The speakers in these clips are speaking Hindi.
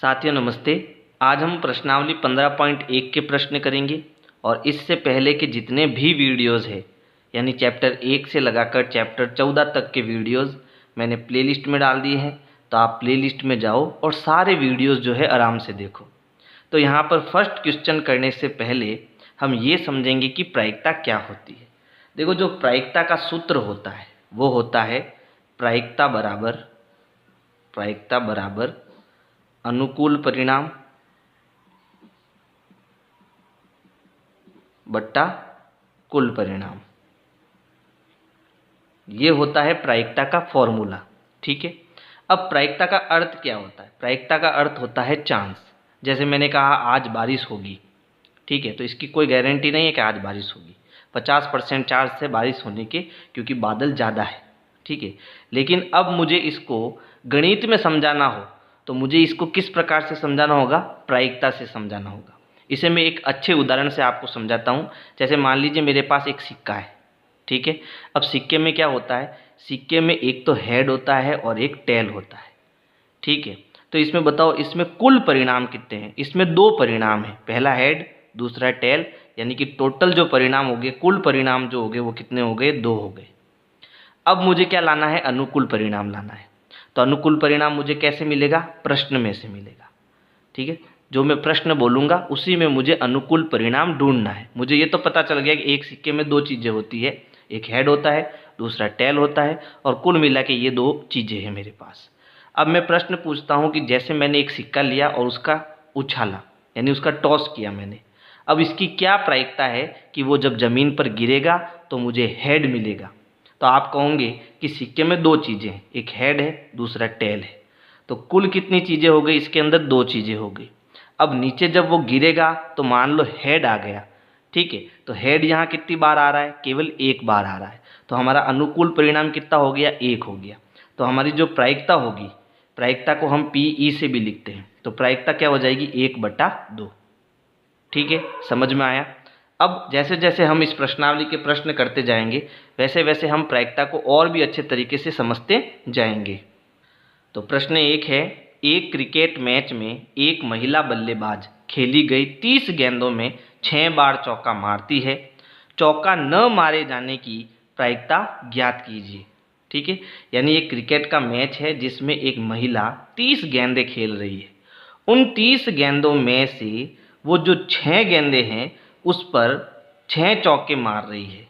साथियों नमस्ते। आज हम प्रश्नावली 15.1 के प्रश्न करेंगे और इससे पहले के जितने भी वीडियोस हैं यानी चैप्टर 1 से लगाकर चैप्टर 14 तक के वीडियोस मैंने प्लेलिस्ट में डाल दिए हैं। तो आप प्लेलिस्ट में जाओ और सारे वीडियोस जो है आराम से देखो। तो यहाँ पर फर्स्ट क्वेश्चन करने से पहले हम ये समझेंगे कि प्रायिकता क्या होती है। देखो, जो प्रायिकता का सूत्र होता है वो होता है प्रायिकता बराबर अनुकूल परिणाम बट्टा कुल परिणाम। ये होता है प्रायिकता का फॉर्मूला। ठीक है। अब प्रायिकता का अर्थ क्या होता है? प्रायिकता का अर्थ होता है चांस। जैसे मैंने कहा आज बारिश होगी, ठीक है, तो इसकी कोई गारंटी नहीं है कि आज बारिश होगी। 50% चांस है बारिश होने के, क्योंकि बादल ज़्यादा है। ठीक है। लेकिन अब मुझे इसको गणित में समझाना हो तो मुझे इसको किस प्रकार से समझाना होगा? प्रायिकता से समझाना होगा। इसे मैं एक अच्छे उदाहरण से आपको समझाता हूँ। जैसे मान लीजिए मेरे पास एक सिक्का है, ठीक है। अब सिक्के में क्या होता है? सिक्के में एक तो हेड होता है और एक टेल होता है, ठीक है। तो इसमें बताओ, इसमें कुल परिणाम कितने हैं? इसमें दो परिणाम हैं, पहला हेड दूसरा टेल, यानी कि टोटल जो परिणाम हो गए, कुल परिणाम जो हो गए वो कितने हो गए? 2 हो गए। अब मुझे क्या लाना है? अनुकूल परिणाम लाना है। तो अनुकूल परिणाम मुझे कैसे मिलेगा? प्रश्न में से मिलेगा। ठीक है। जो मैं प्रश्न बोलूँगा उसी में मुझे अनुकूल परिणाम ढूंढना है। मुझे ये तो पता चल गया कि एक सिक्के में दो चीज़ें होती है, एक हेड होता है दूसरा टेल होता है, और कुल मिला के ये दो चीज़ें हैं मेरे पास। अब मैं प्रश्न पूछता हूँ कि जैसे मैंने एक सिक्का लिया और उसका उछाला, यानी उसका टॉस किया मैंने, अब इसकी क्या प्रायिकता है कि वो जब ज़मीन पर गिरेगा तो मुझे हेड मिलेगा। तो आप कहोगे कि सिक्के में दो चीज़ें हैं, एक हेड है दूसरा टेल है, तो कुल कितनी चीज़ें हो गई? इसके अंदर दो चीज़ें हो गई। अब नीचे जब वो गिरेगा तो मान लो हेड आ गया, ठीक है, तो हेड यहाँ कितनी बार आ रहा है? केवल एक बार आ रहा है। तो हमारा अनुकूल परिणाम कितना हो गया? 1 हो गया। तो हमारी जो प्रायिकता होगी, प्रायिकता को हम PE से भी लिखते हैं, तो प्रायिकता क्या हो जाएगी? 1/2। ठीक है, समझ में आया? अब जैसे जैसे हम इस प्रश्नावली के प्रश्न करते जाएंगे वैसे वैसे हम प्रायिकता को और भी अच्छे तरीके से समझते जाएंगे। तो प्रश्न 1 है, एक क्रिकेट मैच में एक महिला बल्लेबाज खेली गई 30 गेंदों में 6 बार चौका मारती है। चौका न मारे जाने की प्रायिकता ज्ञात कीजिए। ठीक है। यानी एक क्रिकेट का मैच है जिसमें एक महिला 30 गेंदें खेल रही है। उन 30 गेंदों में से वो जो 6 गेंदें हैं उस पर 6 चौके मार रही है।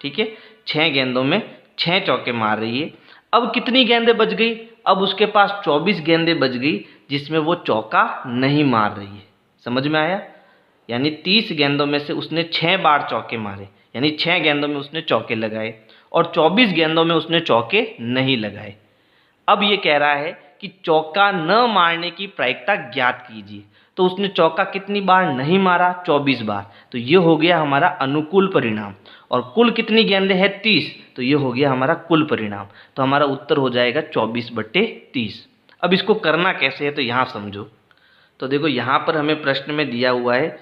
ठीक है, 6 गेंदों में 6 चौके मार रही है। अब कितनी गेंदें बच गई? अब उसके पास 24 गेंदें बच गई जिसमें वो चौका नहीं मार रही है। समझ में आया? यानी 30 गेंदों में से उसने 6 बार चौके मारे, यानी 6 गेंदों में उसने चौके लगाए, और 24 गेंदों में उसने चौके नहीं लगाए। अब ये कह रहा है कि चौका न मारने की प्रायिकता ज्ञात कीजिए। तो उसने चौका कितनी बार नहीं मारा? 24 बार। तो ये हो गया हमारा अनुकूल परिणाम। और कुल कितनी गेंदें हैं? 30। तो ये हो गया हमारा कुल परिणाम। तो हमारा उत्तर हो जाएगा 24/30। अब इसको करना कैसे है तो यहाँ समझो। तो देखो, यहाँ पर हमें प्रश्न में दिया हुआ है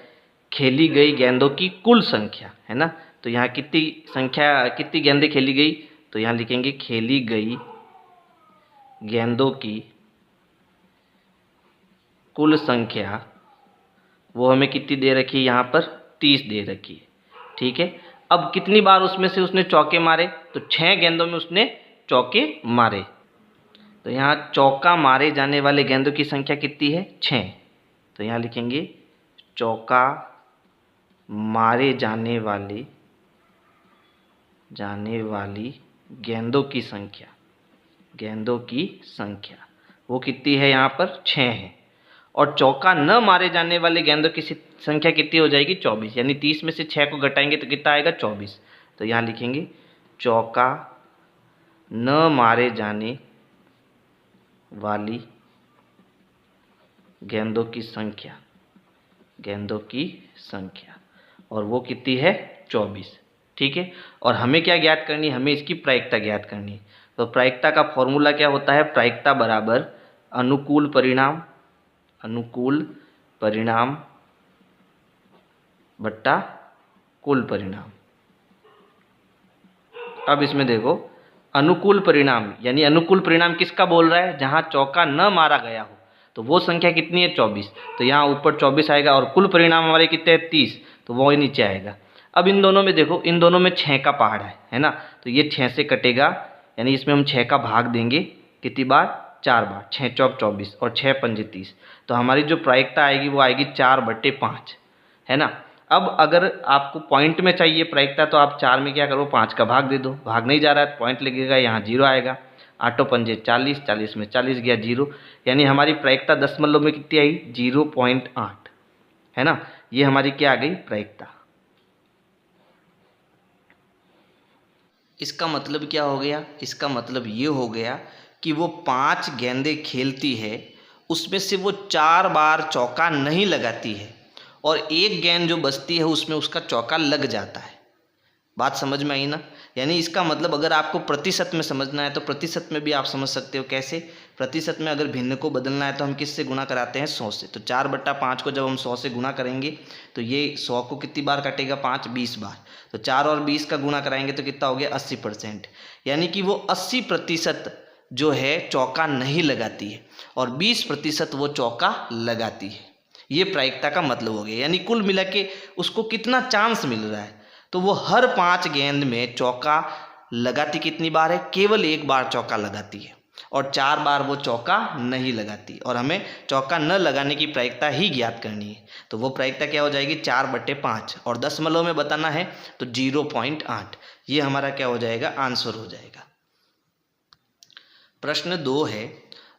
खेली गई गेंदों की कुल संख्या, है ना। तो यहाँ कितनी गेंदें खेली गई? तो यहाँ लिखेंगे खेली गई गेंदों की कुल संख्या, वो हमें कितनी दे रखी है? यहाँ पर 30 दे रखी है। ठीक है। अब कितनी बार उसमें से उसने चौके मारे? तो 6 गेंदों में उसने चौके मारे। तो यहाँ चौका मारे जाने वाले गेंदों की संख्या कितनी है? 6। तो यहाँ लिखेंगे चौका मारे जाने वाली गेंदों की संख्या वो कितनी है? यहाँ पर 6 है। और चौका न मारे जाने वाले गेंदों की संख्या कितनी हो जाएगी? 24। यानी 30 में से 6 को घटाएंगे तो कितना आएगा? 24। तो यहाँ लिखेंगे चौका न मारे जाने वाली गेंदों की संख्या, और वो कितनी है? 24। ठीक है। और हमें क्या ज्ञात करनी है? हमें इसकी प्रायिकता ज्ञात करनी है। तो प्रायिकता का फॉर्मूला क्या होता है? प्रायिकता बराबर अनुकूल परिणाम बट्टा कुल परिणाम। अब इसमें देखो, अनुकूल परिणाम, यानी अनुकूल परिणाम किसका बोल रहा है, जहाँ चौका न मारा गया हो, तो वो संख्या कितनी है 24, तो यहाँ ऊपर 24 आएगा और कुल परिणाम हमारे कितने हैं 30, तो वो ही नीचे आएगा। अब इन दोनों में देखो, इन दोनों में 6 का पहाड़ है ना, तो ये 6 से कटेगा, यानी इसमें हम 6 का भाग देंगे कितनी बार, 4 बार, 6 चौक 24 और 6 पंजे 30, तो हमारी जो प्रायिकता आएगी वो आएगी 4/5, है ना। अब अगर आपको पॉइंट में चाहिए प्रायिकता, तो आप 4 में क्या करो, 5 का भाग दे दो, भाग नहीं जा रहा है तो पॉइंट लगेगा, यहाँ 0 आएगा, 8 पंजे 40, 40 में 40 गया 0, यानी हमारी प्रायिकता दशमलव में कितनी आई, 0.8, है ना। ये हमारी क्या आ गई, प्रायिकता। इसका मतलब क्या हो गया, इसका मतलब ये हो गया कि वो 5 गेंदें खेलती है, उसमें से वो 4 बार चौका नहीं लगाती है और एक गेंद जो बचती है उसमें उसका चौका लग जाता है। बात समझ में आई ना। यानी इसका मतलब अगर आपको प्रतिशत में समझना है तो प्रतिशत में भी आप समझ सकते हो। कैसे, प्रतिशत में अगर भिन्न को बदलना है तो हम किससे गुणा कराते हैं, 100 से। तो 4/5 को जब हम 100 से गुणा करेंगे तो ये 100 को कितनी बार काटेगा, 5, 20 बार। तो 4 और 20 का गुणा कराएंगे तो कितना हो गया, 80%। यानी कि वो 80% जो है चौका नहीं लगाती है और 20% वो चौका लगाती है। ये प्रायिकता का मतलब हो गया। यानी कुल मिला के उसको कितना चांस मिल रहा है, तो वो हर 5 गेंद में चौका लगाती कितनी बार है, केवल 1 बार चौका लगाती है और 4 बार वो चौका नहीं लगाती, और हमें चौका न लगाने की प्रायिकता ही ज्ञात करनी है। तो वो प्रायिकता क्या हो जाएगी, 4/5, और दशमलव में बताना है तो 0.8। ये हमारा क्या हो जाएगा, आंसर हो जाएगा। प्रश्न 2 है,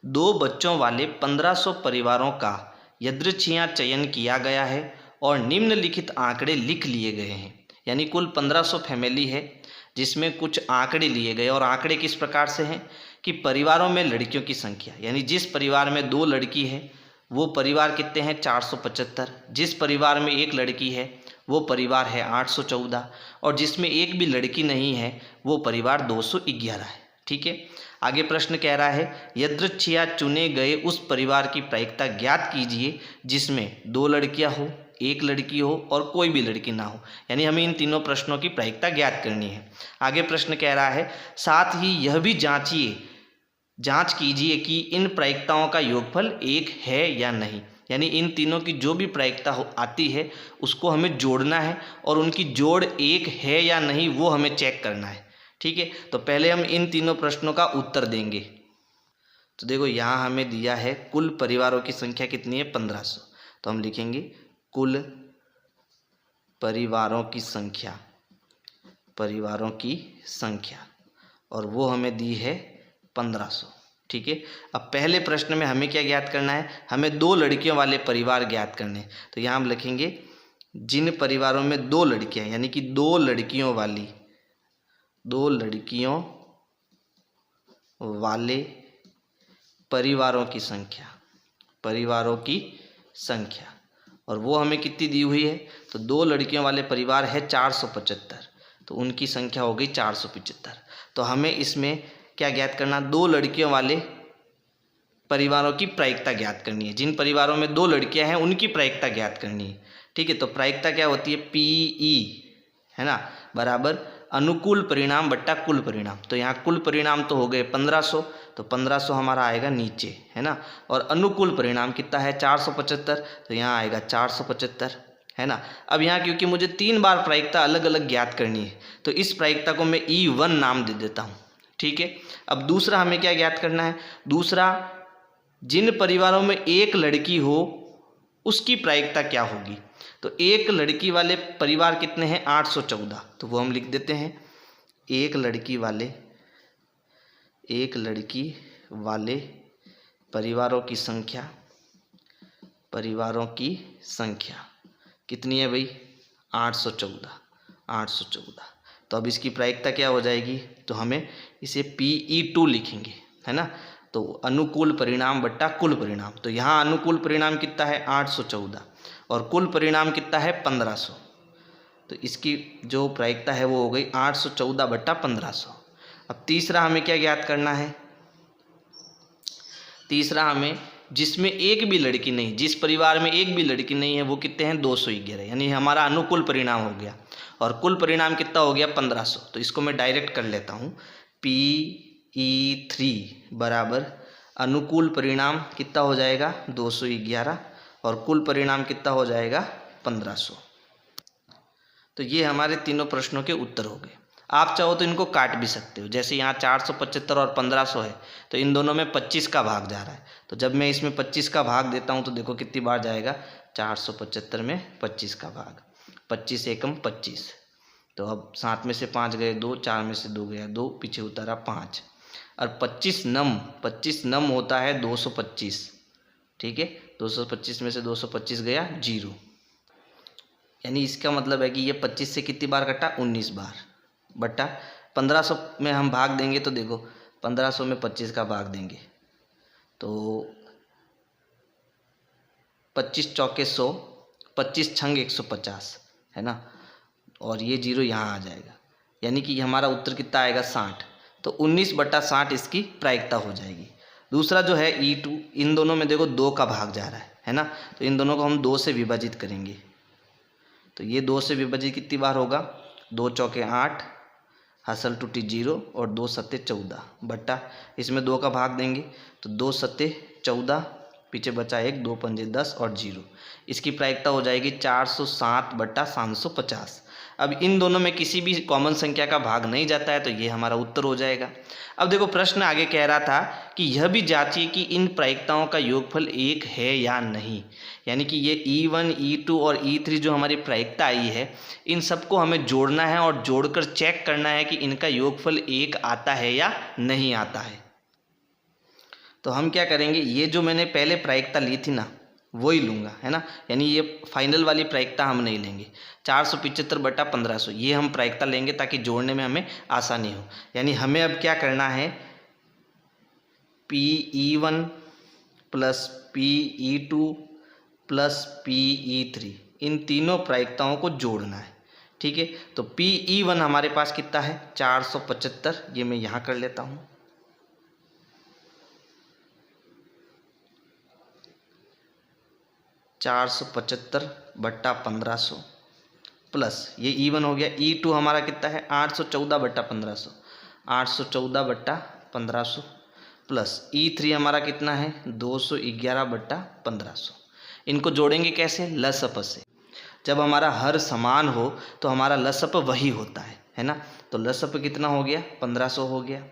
2 बच्चों वाले 1500 परिवारों का यादृच्छिक चयन किया गया है और निम्नलिखित आंकड़े लिख लिए गए हैं। यानी कुल 1500 फैमिली है जिसमें कुछ आंकड़े लिए गए, और आंकड़े किस प्रकार से हैं कि परिवारों में लड़कियों की संख्या, यानी जिस परिवार में 2 लड़की है वो परिवार कितने हैं, 475। जिस परिवार में 1 लड़की है वो परिवार है 814, और जिसमें एक भी लड़की नहीं है वो परिवार 211 है। ठीक है। आगे प्रश्न कह रहा है, यादृच्छिक चुने गए उस परिवार की प्रायिकता ज्ञात कीजिए जिसमें 2 लड़कियां हो, 1 लड़की हो और कोई भी लड़की ना हो। यानी हमें इन तीनों प्रश्नों की प्रायिकता ज्ञात करनी है। आगे प्रश्न कह रहा है, साथ ही यह भी जांच कीजिए कि इन प्रायिकताओं का योगफल 1 है या नहीं। यानी इन तीनों की जो भी प्रायिकता आती है उसको हमें जोड़ना है और उनकी जोड़ 1 है या नहीं वो हमें चेक करना है। ठीक है। तो पहले हम इन तीनों प्रश्नों का उत्तर देंगे। तो देखो यहाँ हमें दिया है कुल परिवारों की संख्या कितनी है, 1500। तो हम लिखेंगे कुल परिवारों की संख्या, और वो हमें दी है 1500। ठीक है। अब पहले प्रश्न में हमें क्या ज्ञात करना है, हमें 2 लड़कियों वाले परिवार ज्ञात करने हैं। तो यहाँ हम लिखेंगे जिन परिवारों में 2 लड़कियां, यानी कि 2 लड़कियों वाले परिवारों की संख्या, और वो हमें कितनी दी हुई है, तो 2 लड़कियों वाले परिवार है 475, तो उनकी संख्या हो गई 475। तो हमें इसमें क्या ज्ञात करना, 2 लड़कियों वाले परिवारों की प्रायिकता ज्ञात करनी है। जिन परिवारों में 2 लड़कियां हैं उनकी प्रायिकता ज्ञात करनी है। ठीक है। तो प्रायिकता क्या होती है, PE, है ना, बराबर अनुकूल परिणाम बट्टा कुल परिणाम। तो यहाँ कुल परिणाम तो हो गए 1500, तो 1500 हमारा आएगा नीचे, है ना, और अनुकूल परिणाम कितना है 475, तो यहाँ आएगा 475, है ना। अब यहाँ क्योंकि मुझे 3 बार प्रायिकता अलग अलग ज्ञात करनी है तो इस प्रायिकता को मैं E1 नाम दे देता हूँ। ठीक है। अब दूसरा हमें क्या ज्ञात करना है, दूसरा जिन परिवारों में 1 लड़की हो उसकी प्रायिकता क्या होगी। तो 1 लड़की वाले परिवार कितने हैं, 814, तो वो हम लिख देते हैं 1 लड़की वाले परिवारों की संख्या कितनी है भाई, 814। तो अब इसकी प्रायिकता क्या हो जाएगी, तो हमें इसे PE2 लिखेंगे, है ना। तो अनुकूल परिणाम बट्टा कुल परिणाम, तो यहाँ अनुकूल परिणाम कितना है 814 और कुल परिणाम कितना है 1500, तो इसकी जो प्रायिकता है वो हो गई 814/1500। अब तीसरा हमें क्या ज्ञात करना है, तीसरा हमें जिसमें 1 भी लड़की नहीं, जिस परिवार में 1 भी लड़की नहीं है वो कितने हैं 211, यानी हमारा अनुकूल परिणाम हो गया, और कुल परिणाम कितना हो गया 1500। तो इसको मैं डायरेक्ट कर लेता हूँ PE3 बराबर अनुकूल परिणाम कितना हो जाएगा 211 और कुल परिणाम कितना हो जाएगा 1500। तो ये हमारे तीनों प्रश्नों के उत्तर हो गए। आप चाहो तो इनको काट भी सकते हो, जैसे यहाँ 475 और 1500 है तो इन दोनों में 25 का भाग जा रहा है, तो जब मैं इसमें 25 का भाग देता हूँ तो देखो कितनी बार जाएगा, 475 में 25 का भाग, 25 एकम 25, तो अब 7 में से 5 गए 2, 4 में से 2 गया 2, पीछे उतारा 5, और 25 नम होता है 225, ठीक है, 225 में से 225 गया 0, यानी इसका मतलब है कि ये 25 से कितनी बार कटा 19 बार, बटा 1500 में हम भाग देंगे तो देखो 1500 में 25 का भाग देंगे तो 25 चौके 100, 25 छंग 150 है ना, और ये 0 यहाँ आ जाएगा, यानी कि हमारा उत्तर कितना आएगा 60, तो 19/60 इसकी प्रायिकता हो जाएगी। दूसरा जो है E2, इन दोनों में देखो 2 का भाग जा रहा है ना, तो इन दोनों को हम 2 से विभाजित करेंगे, तो ये 2 से विभाजित कितनी बार होगा, 2 चौके 8, हासिल टूटी 0 और 2 सत्ते 14 बट्टा इसमें 2 का भाग देंगे तो 2 सत्ते 14, पीछे बचा 1, 2 पंजे 10 और 0, इसकी प्रायिकता हो जाएगी 460/750। अब इन दोनों में किसी भी कॉमन संख्या का भाग नहीं जाता है तो ये हमारा उत्तर हो जाएगा। अब देखो प्रश्न आगे कह रहा था कि यह भी जांचिए कि इन प्रायिकताओं का योगफल 1 है या नहीं, यानी कि ये E1, E2 और E3 जो हमारी प्रायिकता आई है इन सबको हमें जोड़ना है और जोड़कर चेक करना है कि इनका योगफल 1 आता है या नहीं आता है। तो हम क्या करेंगे, ये जो मैंने पहले प्रायिकता ली थी ना वो ही लूँगा, है ना, यानी ये फाइनल वाली प्रायिकता हम नहीं लेंगे, 475/1500 ये हम प्रायिकता लेंगे ताकि जोड़ने में हमें आसानी हो। यानी हमें अब क्या करना है, PE1 plus PE2 plus PE3 इन तीनों प्रायिकताओं को जोड़ना है, ठीक है। तो PE1 हमारे पास कितना है 475, ये मैं यहाँ कर लेता हूँ, 475/1500 प्लस ये E1 हो गया, E2 हमारा कितना है 814/1500, 814/1500 प्लस E3 हमारा कितना है 211/1500। इनको जोड़ेंगे कैसे, लसअप से। जब हमारा हर समान हो तो हमारा लसअप वही होता है ना, तो लसअप कितना हो गया 1500 हो गया,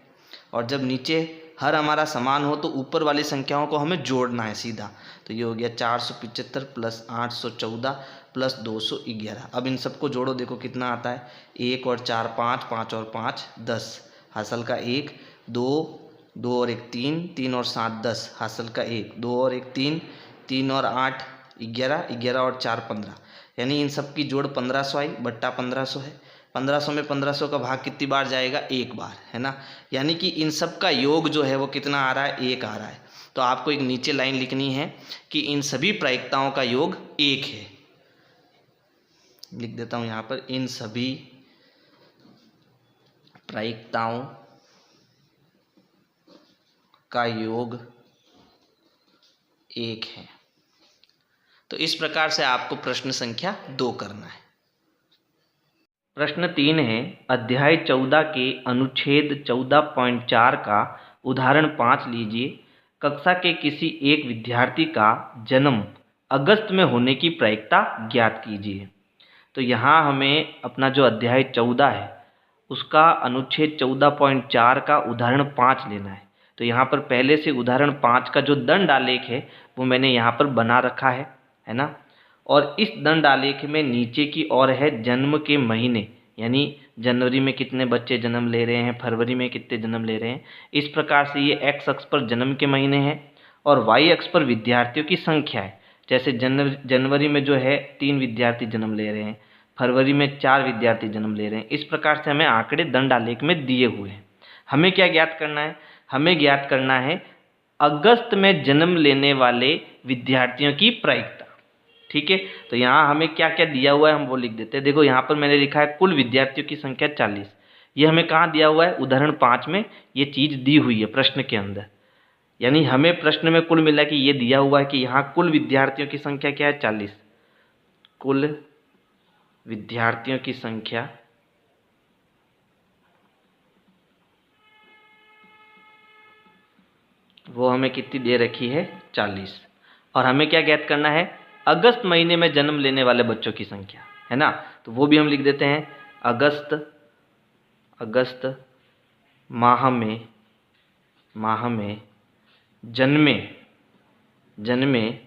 और जब नीचे हर हमारा समान हो तो ऊपर वाली संख्याओं को हमें जोड़ना है सीधा, तो ये हो गया 475 प्लस 814 प्लस 211। अब इन सबको जोड़ो, देखो कितना आता है, 1 और 4 5, 5 और 5 10, हासिल का 1, 2 2 और 1 3, 3 और 7 10, हासिल का 1, 2 और 1 3, 3 और 8 11, 11 और 4 15, यानी इन सब की जोड़ 1500 आई, बट्टा 1500 है, 1500 में 1500 का भाग कितनी बार जाएगा, 1 बार, है ना, यानी कि इन सब का योग जो है वो कितना आ रहा है 1 आ रहा है। तो आपको एक नीचे लाइन लिखनी है कि इन सभी प्रायिकताओं का योग 1 है, लिख देता हूँ यहाँ पर, इन सभी प्रायिकताओं का योग 1 है। तो इस प्रकार से आपको प्रश्न संख्या 2 करना है। प्रश्न 3 है, अध्याय 14 के अनुच्छेद 14.4 का उदाहरण 5 लीजिए। कक्षा के किसी एक विद्यार्थी का जन्म अगस्त में होने की प्रायिकता ज्ञात कीजिए। तो यहाँ हमें अपना जो अध्याय 14 है उसका अनुच्छेद 14.4 का उदाहरण 5 लेना है। तो यहाँ पर पहले से उदाहरण 5 का जो दंड आलेख है वो मैंने यहाँ पर बना रखा है ना, और इस दंड आलेख में नीचे की ओर है जन्म के महीने, यानी जनवरी में कितने बच्चे जन्म ले रहे हैं, फरवरी में कितने जन्म ले रहे हैं। इस प्रकार से ये एक्स अक्ष पर जन्म के महीने हैं और वाई अक्ष पर विद्यार्थियों की संख्या है। जैसे जनवरी में जो है 3 विद्यार्थी जन्म ले रहे हैं, फरवरी में 4 विद्यार्थी जन्म ले रहे हैं। इस प्रकार से हमें आंकड़े दंड आलेख में दिए हुए हैं। हमें क्या ज्ञात करना है, हमें ज्ञात करना है अगस्त में जन्म लेने वाले विद्यार्थियों की प्रायिकता, ठीक है। तो यहाँ हमें क्या क्या दिया हुआ है हम वो लिख देते हैं। देखो यहाँ पर मैंने लिखा है कुल विद्यार्थियों की संख्या 40, ये हमें कहाँ दिया हुआ है, उदाहरण 5 में ये चीज़ दी हुई है प्रश्न के अंदर, यानी हमें प्रश्न में कुल मिला कि ये दिया हुआ है कि यहाँ कुल विद्यार्थियों की संख्या क्या है 40, कुल विद्यार्थियों की संख्या वो हमें कितनी दे रखी है 40। और हमें क्या ज्ञात करना है, अगस्त महीने में जन्म लेने वाले बच्चों की संख्या, है ना। तो वो भी हम लिख देते हैं, अगस्त माह में जन्मे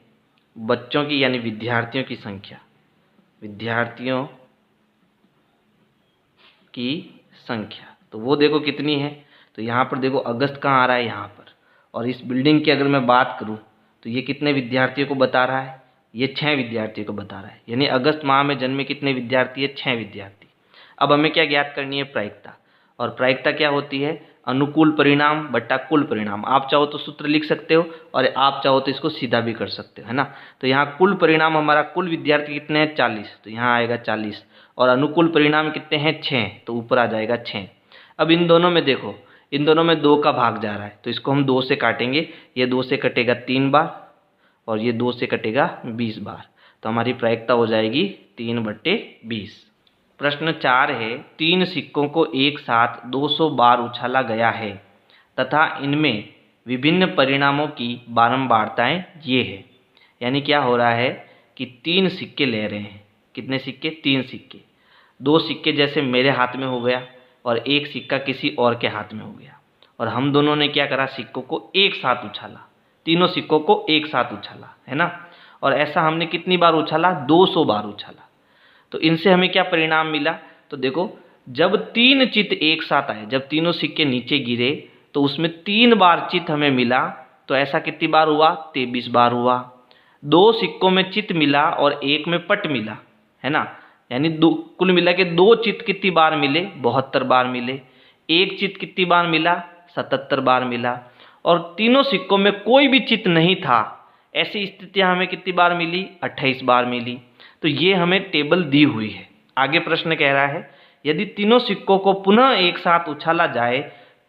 बच्चों की यानी विद्यार्थियों की संख्या, तो वो देखो कितनी है। तो यहाँ पर देखो अगस्त कहाँ आ रहा है, यहाँ पर। और इस बिल्डिंग की अगर मैं बात करूँ तो ये कितने विद्यार्थियों को बता रहा है, ये 6 विद्यार्थियों को बता रहा है। यानी अगस्त माह में जन्मे कितने विद्यार्थी है, 6 विद्यार्थी। अब हमें क्या ज्ञात करनी है, प्रायिकता। और प्रायिकता क्या होती है, अनुकूल परिणाम बट्टा कुल परिणाम। आप चाहो तो सूत्र लिख सकते हो और आप चाहो तो इसको सीधा भी कर सकते हो, है ना। तो यहाँ कुल परिणाम हमारा, कुल विद्यार्थी कितने हैं 40, तो यहाँ आएगा 40। और अनुकूल परिणाम कितने हैं 6, तो ऊपर आ जाएगा 6। अब इन दोनों में देखो, इन दोनों में 2 का भाग जा रहा है, तो इसको हम 2 से काटेंगे। ये 2 से कटेगा 3 बार और ये 2 से कटेगा 20 बार। तो हमारी प्रायिकता हो जाएगी 3/20। प्रश्न 4 है, 3 सिक्कों को एक साथ 200 बार उछाला गया है तथा इनमें विभिन्न परिणामों की बारंबारताएं ये है। यानी क्या हो रहा है कि 3 सिक्के ले रहे हैं। कितने सिक्के, 3 सिक्के। 2 सिक्के जैसे मेरे हाथ में हो गया और 1 सिक्का किसी और के हाथ में हो गया, और हम दोनों ने क्या करा, सिक्कों को एक साथ उछाला, तीनों सिक्कों को एक साथ उछाला, है ना। और ऐसा हमने कितनी बार उछाला, 200 बार उछाला। तो इनसे हमें क्या परिणाम मिला, तो देखो जब 3 चित एक साथ आए, जब तीनों सिक्के नीचे गिरे तो उसमें 3 बार चित हमें मिला। तो ऐसा कितनी बार हुआ, 23 बार हुआ। 2 सिक्कों में चित मिला और 1 में पट मिला, है ना। यानी कुल मिला के 2 चित कितनी बार मिले, 72 बार मिले। 1 चित कितनी बार मिला, 77 बार मिला। और तीनों सिक्कों में कोई भी चित नहीं था, ऐसी स्थितियां हमें कितनी बार मिली, 28 बार मिली। तो ये हमें टेबल दी हुई है। आगे प्रश्न कह रहा है, यदि तीनों सिक्कों को पुनः एक साथ उछाला जाए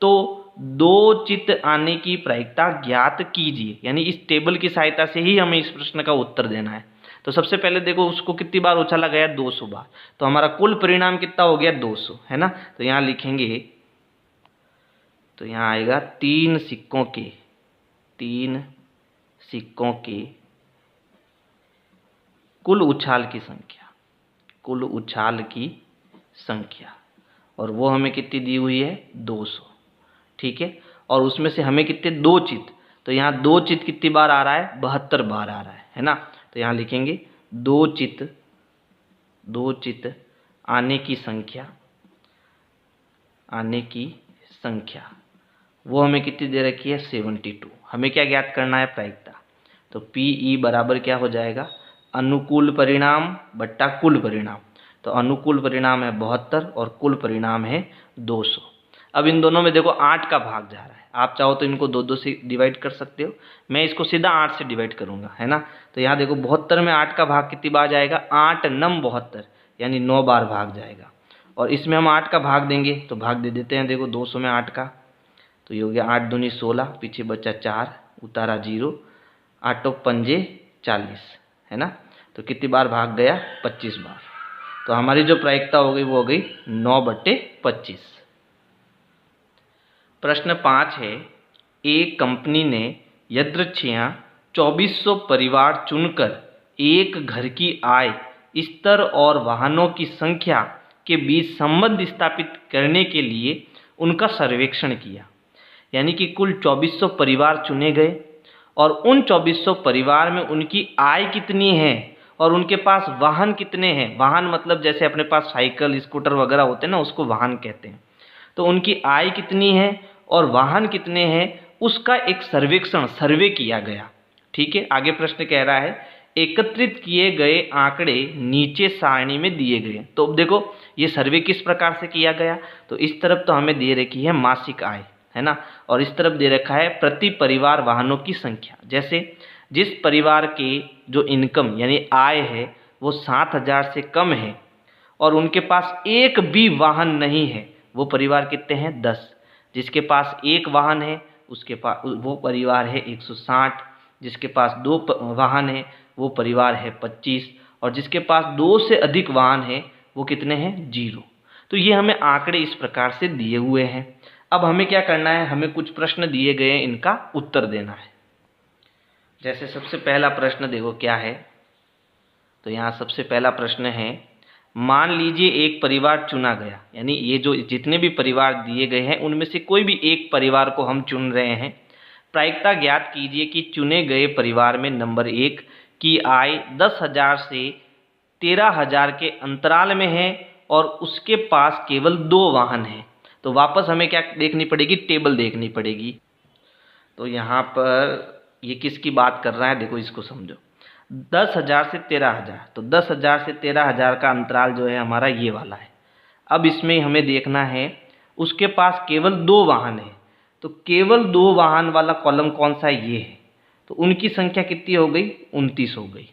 तो 2 चित आने की प्रायिकता ज्ञात कीजिए। यानी इस टेबल की सहायता से ही हमें इस प्रश्न का उत्तर देना है। तो सबसे पहले देखो उसको कितनी बार उछाला गया, 200 बार। तो हमारा कुल परिणाम कितना हो गया, 200, है ना। तो यहाँ लिखेंगे, तो यहाँ आएगा 3 सिक्कों के कुल उछाल की संख्या, और वो हमें कितनी दी हुई है, 200, ठीक है। और उसमें से हमें कितने, 2 चित, तो यहाँ 2 चित कितनी बार आ रहा है, 72 बार आ रहा है ना। तो यहाँ लिखेंगे 2 चित आने की संख्या वो हमें कितनी दे रखी है, 72। हमें क्या ज्ञात करना है, प्रायिकता। तो PE बराबर क्या हो जाएगा, अनुकूल परिणाम बट्टा कुल परिणाम। तो अनुकूल परिणाम है 72 और कुल परिणाम है 200। अब इन दोनों में देखो 8 का भाग जा रहा है। आप चाहो तो इनको 2-2 से डिवाइड कर सकते हो, मैं इसको सीधा 8 से डिवाइड करूंगा, है ना। तो यहाँ देखो 72 में 8 का भाग कितनी बार जाएगा, 8 9 72, यानी 9 बार भाग जाएगा। और इसमें हम 8 का भाग देंगे तो भाग दे देते हैं, देखो 200 में 8 का, तो ये हो गया 8 दूनी 16, पीछे बचा 4, उतारा 0, 8 पंजे 40, है ना। तो कितनी बार भाग गया, 25 बार। तो हमारी जो प्रायिकता हो गई वो हो गई 9/25। प्रश्न 5 है, एक कंपनी ने यदृच्छया 2400 परिवार चुनकर एक घर की आय, स्तर और वाहनों की संख्या के बीच संबंध स्थापित करने के लिए उनका सर्वेक्षण किया। यानी कि कुल 2400 परिवार चुने गए और उन 2400 परिवार में उनकी आय कितनी है और उनके पास वाहन कितने हैं। वाहन मतलब जैसे अपने पास साइकिल स्कूटर वगैरह होते हैं ना, उसको वाहन कहते हैं। तो उनकी आय कितनी है और वाहन कितने हैं, उसका एक सर्वे किया गया, ठीक है। आगे प्रश्न कह रहा है, एकत्रित किए गए आंकड़े नीचे सारणी में दिए गए। तो अब देखो ये सर्वे किस प्रकार से किया गया, तो इस तरफ तो हमें दे रखी है मासिक आय, है ना, और इस तरफ दे रखा है प्रति परिवार वाहनों की संख्या। जैसे जिस परिवार के जो इनकम यानी आय है वो 7000 से कम है और उनके पास एक भी वाहन नहीं है, वो परिवार कितने हैं, 10। जिसके पास एक वाहन है उसके पास वो परिवार है 160, जिसके पास 2 वाहन है वो परिवार है 25, और जिसके पास 2 से अधिक वाहन है वो कितने हैं, 0। तो ये हमें आंकड़े इस प्रकार से दिए हुए हैं। अब हमें क्या करना है, हमें कुछ प्रश्न दिए गए हैं, इनका उत्तर देना है। जैसे सबसे पहला प्रश्न देखो क्या है, तो यहाँ सबसे पहला प्रश्न है, मान लीजिए एक परिवार चुना गया, यानी ये जो जितने भी परिवार दिए गए हैं उनमें से कोई भी एक परिवार को हम चुन रहे हैं। प्रायिकता ज्ञात कीजिए कि चुने गए परिवार में नंबर 1 की आय 10,000 से 13,000 के अंतराल में है और उसके पास केवल 2 वाहन हैं। तो वापस हमें क्या देखनी पड़ेगी, टेबल देखनी पड़ेगी। तो यहाँ पर ये किसकी बात कर रहा है, देखो इसको समझो। 10,000 से 13,000, तो 10,000 से 13,000 का अंतराल जो है हमारा ये वाला है। अब इसमें हमें देखना है उसके पास केवल 2 वाहन है, तो केवल 2 वाहन वाला कॉलम कौन सा है, ये है। तो उनकी संख्या कितनी हो गई, 29 हो गई।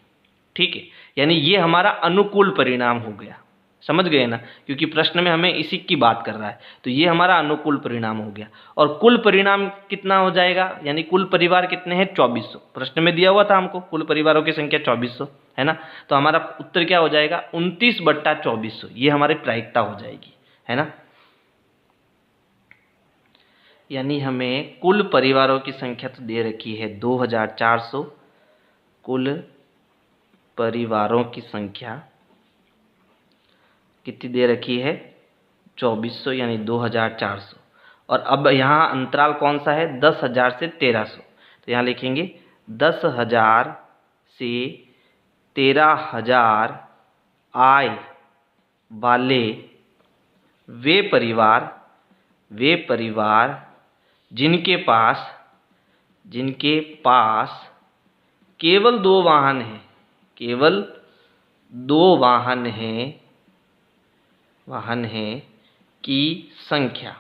ठीक है, यानी ये हमारा अनुकूल परिणाम हो गया। समझ गए ना, क्योंकि प्रश्न में हमें इसी की बात कर रहा है, तो ये हमारा अनुकूल परिणाम हो गया। और कुल परिणाम कितना हो जाएगा, यानी कुल परिवार कितने हैं, 2400। प्रश्न में दिया हुआ था हमको कुल परिवारों की संख्या 2400 है ना। तो हमारा उत्तर क्या हो जाएगा, 29/2400, ये हमारी प्रायिकता हो जाएगी, है ना। यानी हमें कुल परिवारों की संख्या तो दे रखी है 2400, कुल परिवारों की संख्या कितनी दे रखी है, 2400, यानी 2400। और अब यहाँ अंतराल कौन सा है, 10,000 से 1300। तो यहाँ लिखेंगे 10,000 से 13,000 आय वाले वे परिवार जिनके पास केवल 2 वाहन हैं, केवल 2 वाहन हैं की संख्या,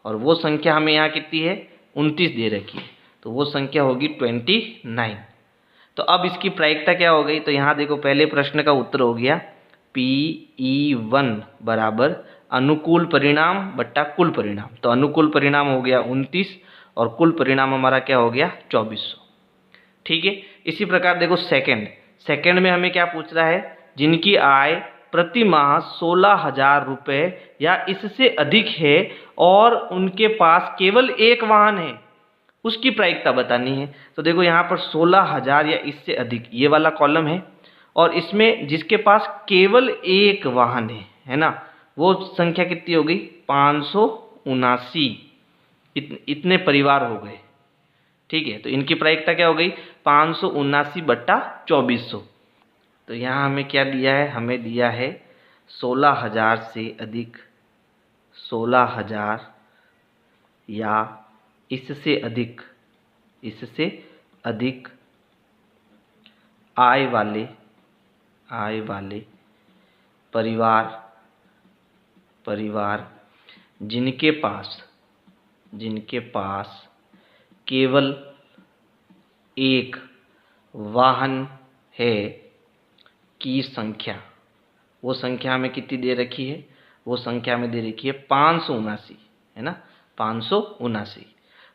और वो संख्या हमें यहाँ कितनी है, 29 दे रखी है, तो वो संख्या होगी 29। तो अब इसकी प्रायिकता क्या हो गई, तो यहाँ देखो पहले प्रश्न का उत्तर हो गया PE1 बराबर अनुकूल परिणाम बट्टा कुल परिणाम। तो अनुकूल परिणाम हो गया 29 और कुल परिणाम हमारा क्या हो गया, 2400। ठीक है, इसी प्रकार देखो सेकंड में हमें क्या पूछ रहा है, जिनकी आय प्रति माह 16,000 रुपये या इससे अधिक है और उनके पास केवल 1 वाहन है, उसकी प्रायिकता बतानी है। तो देखो यहाँ पर 16,000 या इससे अधिक ये वाला कॉलम है, और इसमें जिसके पास केवल 1 वाहन है ना, वो संख्या कितनी हो गई, 579। इतने परिवार हो गए। ठीक है, तो इनकी प्रायिकता क्या हो गई, 579/2400। तो यहाँ हमें क्या दिया है, हमें दिया है 16,000 से अधिक, 16,000 या इससे अधिक आय वाले परिवार जिनके पास केवल 1 वाहन है की संख्या, वो संख्या हमें कितनी दे रखी है, वो संख्या हमें दे रखी है 579, है ना, 579।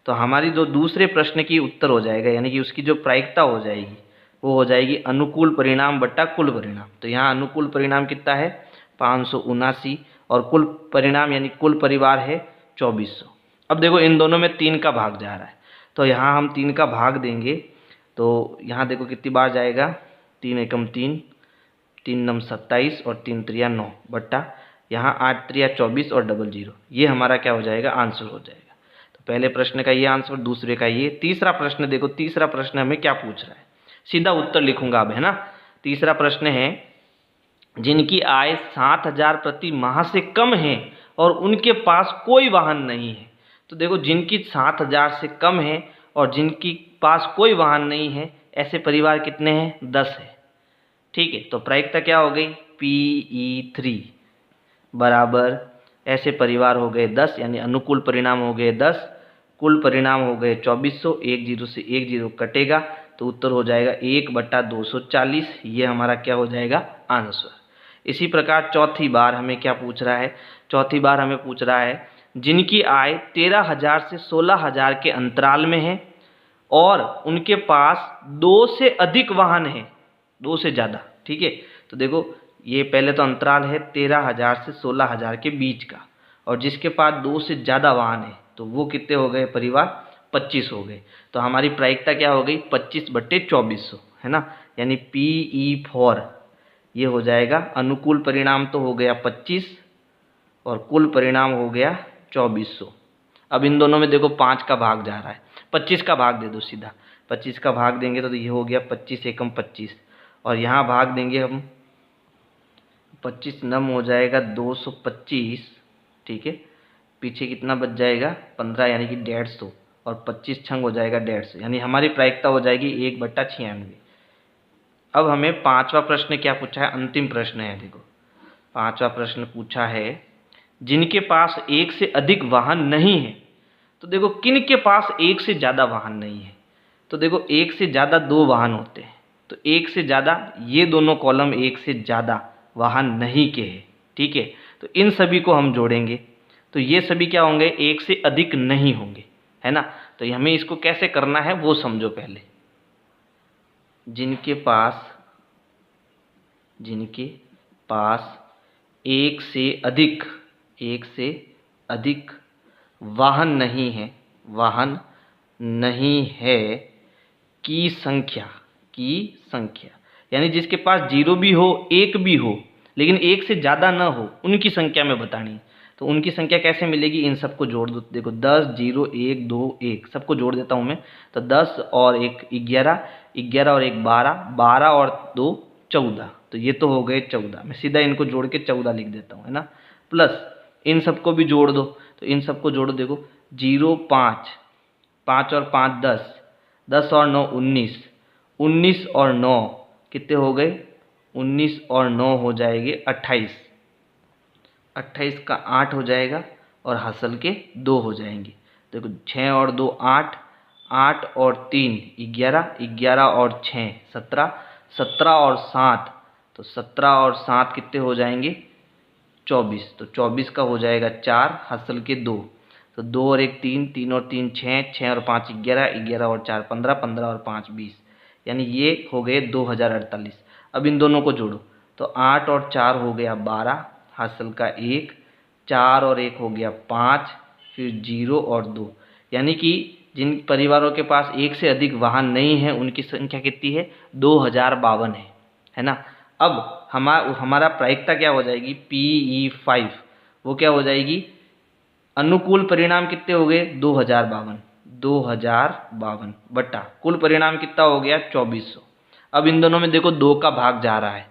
तो हमारी जो दूसरे प्रश्न की उत्तर हो जाएगा, यानी कि उसकी जो प्रायिकता हो जाएगी वो हो जाएगी अनुकूल परिणाम बट्टा कुल परिणाम। तो यहाँ अनुकूल परिणाम कितना है, 579, और कुल परिणाम यानी कुल परिवार है 2400। अब देखो इन दोनों में 3 का भाग जा रहा है, तो यहाँ हम 3 का भाग देंगे, तो यहाँ देखो कितनी बार जाएगा, 3 एकम 3, 3 नम 27 और 3 त्रिया 9 बट्टा यहाँ 8 त्रिया 24 और 00, ये हमारा क्या हो जाएगा, आंसर हो जाएगा। तो पहले प्रश्न का ये आंसर, दूसरे का ये। तीसरा प्रश्न देखो, तीसरा प्रश्न हमें क्या पूछ रहा है, सीधा उत्तर लिखूंगा अब, है ना। तीसरा प्रश्न है, जिनकी आय 7,000 प्रति माह से कम है और उनके पास कोई वाहन नहीं है। तो देखो जिनकी 7,000 से कम है और जिनकी पास कोई वाहन नहीं है, ऐसे परिवार कितने हैं, 10 है। ठीक है, तो प्रायिकता क्या हो गई, PE3 बराबर ऐसे परिवार हो गए 10, यानी अनुकूल परिणाम हो गए 10, कुल परिणाम हो गए 2400, 1 0 से 1 0 कटेगा, तो उत्तर हो जाएगा 1/240। ये हमारा क्या हो जाएगा, आंसर। इसी प्रकार चौथी बार हमें क्या पूछ रहा है, चौथी बार हमें पूछ रहा है, जिनकी आय 13,000 से 16,000 के अंतराल में है और उनके पास 2 से अधिक वाहन है, 2 से ज़्यादा। ठीक है, तो देखो ये पहले तो अंतराल है 13,000 से 16,000 के बीच का, और जिसके पास 2 से ज़्यादा वाहन है, तो वो कितने हो गए परिवार 25 हो गए। तो हमारी प्रायिकता क्या हो गई 25/2400, है ना। यानी PE4 ये हो जाएगा, अनुकूल परिणाम तो हो गया 25 और कुल परिणाम हो गया 2400। अब इन दोनों में देखो 5 का भाग जा रहा है, 25 का भाग दे दो सीधा, 25 का भाग देंगे तो ये हो गया 25 एकम 25 और यहाँ भाग देंगे हम 25 नम हो जाएगा 225, ठीक है। पीछे कितना बच जाएगा 15 यानी कि 150 और 25 छंग हो जाएगा 150, यानी हमारी प्रायिकता हो जाएगी 1/96। अब हमें पांचवा प्रश्न क्या पूछा है, अंतिम प्रश्न है। देखो पांचवा प्रश्न पूछा है जिनके पास एक से अधिक वाहन नहीं है। तो देखो किन के पास एक से ज़्यादा वाहन नहीं है, तो देखो एक से ज़्यादा 2 वाहन होते हैं, तो एक से ज़्यादा ये दोनों कॉलम एक से ज़्यादा वाहन नहीं के हैं, ठीक है। तो इन सभी को हम जोड़ेंगे तो ये सभी क्या होंगे एक से अधिक नहीं होंगे, है ना। तो हमें इसको कैसे करना है वो समझो पहले। जिनके पास एक से अधिक वाहन नहीं है की संख्या, यानी जिसके पास 0 भी हो 1 भी हो लेकिन एक से ज़्यादा ना हो, उनकी संख्या में बतानी है। तो उनकी संख्या कैसे मिलेगी, इन सबको जोड़ दो। देखो 10 0 1 2 1 सबको जोड़ देता हूँ मैं। तो 10 और 1 11, 11 और 1 12, 12 और 2 14, तो ये तो हो गए 14। मैं सीधा इनको जोड़ के 14 लिख देता हूँ, है ना। प्लस इन सबको भी जोड़ दो, तो इन सबको जोड़ो। देखो 0 5, 5 और 5 10, 10 और 9 19, 19 और 9 कितने हो गए 19 और 9 हो जाएंगे 28, 28 का 8 हो जाएगा और हासिल के 2 हो जाएंगे। देखो 6 और 2 8, 8 और 3 11, 11 और 6 17, 17 और 7, तो 17 और 7 कितने हो जाएंगे 24, तो 24 का हो जाएगा 4 हासिल के 2, तो 2 और 1 3, 3 और 3 6, 6 और 5 11, 11 और 4 15, 15 और 5 20, यानी ये हो गए 2048। अब इन दोनों को जोड़ो तो 8 और 4 हो गया 12 हासिल का 1, 4 और 1 हो गया 5, फिर 0 और 2, यानी कि जिन परिवारों के पास एक से अधिक वाहन नहीं है उनकी संख्या कितनी है 2052 है ना। अब हमारा प्रायिकता क्या हो जाएगी PE5, वो क्या हो जाएगी, अनुकूल परिणाम कितने हो गए 2052 बटा कुल परिणाम कितना हो गया 2400। अब इन दोनों में देखो 2 का भाग जा रहा है,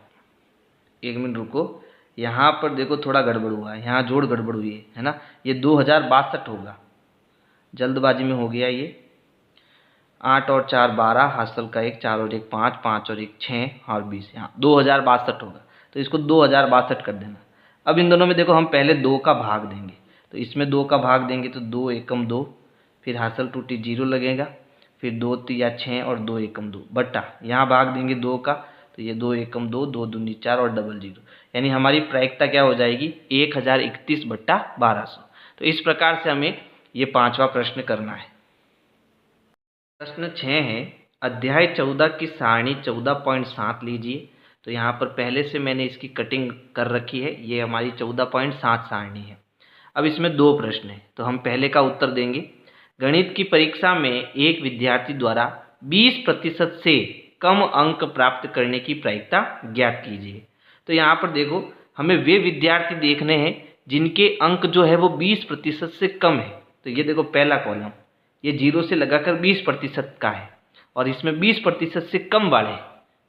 एक मिनट रुको, यहाँ पर देखो थोड़ा गड़बड़ हुआ है, यहाँ जोड़ गड़बड़ हुई है ना। ये 2062 होगा, जल्दबाजी में हो गया ये। 8 और 4 12 हासिल का 1, 4 और 1 5, 5 और 1 6 और 20, यहाँ 2062 होगा, तो इसको 2062 कर देना। अब इन दोनों में देखो हम पहले 2 का भाग देंगे, तो इसमें 2 का भाग देंगे तो 2 एकम 2, फिर हासिल टूटी 0 लगेगा, फिर 2 3 6 और 2 एकम 2 बट्टा यहाँ भाग देंगे 2 का, तो ये 2 एकम 2, 2 दूनी 4 और डबल 0, यानी हमारी प्रायिकता क्या हो जाएगी 1031/1200। तो इस प्रकार से हमें ये पांचवा प्रश्न करना है। प्रश्न 6 है, अध्याय 14 की सारणी 14.7 लीजिए। तो यहाँ पर पहले से मैंने इसकी कटिंग कर रखी है, ये हमारी 14.7 सारणी है। अब इसमें 2 प्रश्न हैं, तो हम पहले का उत्तर देंगे। गणित की परीक्षा में एक विद्यार्थी द्वारा 20% से कम अंक प्राप्त करने की प्रायिकता ज्ञात कीजिए। तो यहाँ पर देखो हमें वे विद्यार्थी देखने हैं जिनके अंक जो है वो 20% से कम है। तो ये देखो पहला कॉलम, ये 0 से लगाकर 20% का है और इसमें 20% से कम वाले,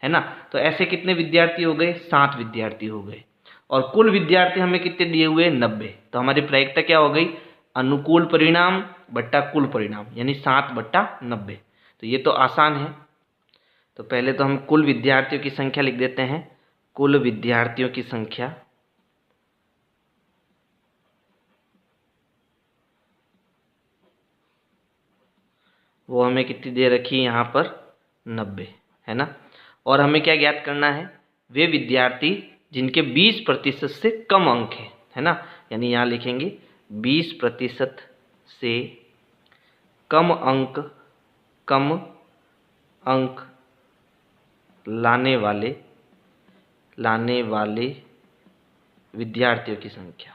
है ना। तो ऐसे कितने विद्यार्थी हो गए 7 विद्यार्थी हो गए और कुल विद्यार्थी हमें कितने दिए हुए 90। तो हमारी प्रायिकता क्या हो गई, अनुकूल परिणाम बट्टा कुल परिणाम, यानी 7/90। तो ये तो आसान है। तो पहले तो हम कुल विद्यार्थियों की संख्या लिख देते हैं। कुल विद्यार्थियों की संख्या वो हमें कितनी दे रखी है यहाँ पर 90, है ना। और हमें क्या ज्ञात करना है, वे विद्यार्थी जिनके 20% से कम अंक है ना। यानी यहाँ लिखेंगे 20% से कम अंक लाने वाले विद्यार्थियों की संख्या।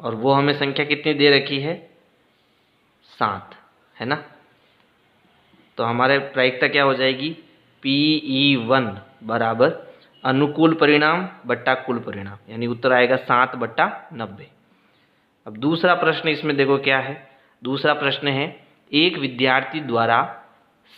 और वो हमें संख्या कितनी दे रखी है, 7, है ना। तो हमारे प्रायिकता क्या हो जाएगी, PE1 बराबर अनुकूल परिणाम बट्टा कुल परिणाम, यानी उत्तर आएगा 7/90। अब दूसरा प्रश्न इसमें देखो क्या है। दूसरा प्रश्न है, एक विद्यार्थी द्वारा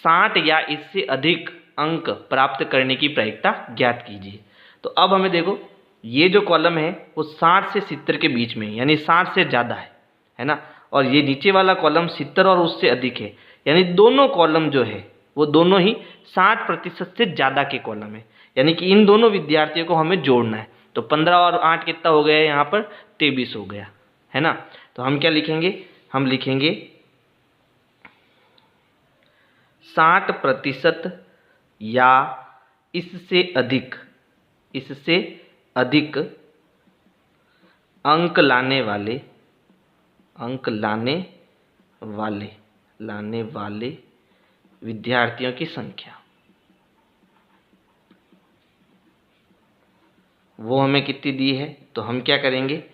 60 या इससे अधिक अंक प्राप्त करने की प्रायिकता ज्ञात कीजिए। तो अब हमें देखो, ये जो कॉलम है वो 60 से 70 के बीच में, यानी 60 से ज़्यादा है ना। और ये नीचे वाला कॉलम 70 और उससे अधिक है, यानी दोनों कॉलम जो है वो दोनों ही 60% से ज़्यादा के कॉलम है। यानी कि इन दोनों विद्यार्थियों को हमें जोड़ना है। तो 15 और 8 कितना हो गया, यहाँ पर 23 हो गया, है ना। तो हम क्या लिखेंगे, हम लिखेंगे 60% या इससे अधिक अंक लाने वाले विद्यार्थियों की संख्या, वो हमें कितनी दी है। तो हम क्या करेंगे,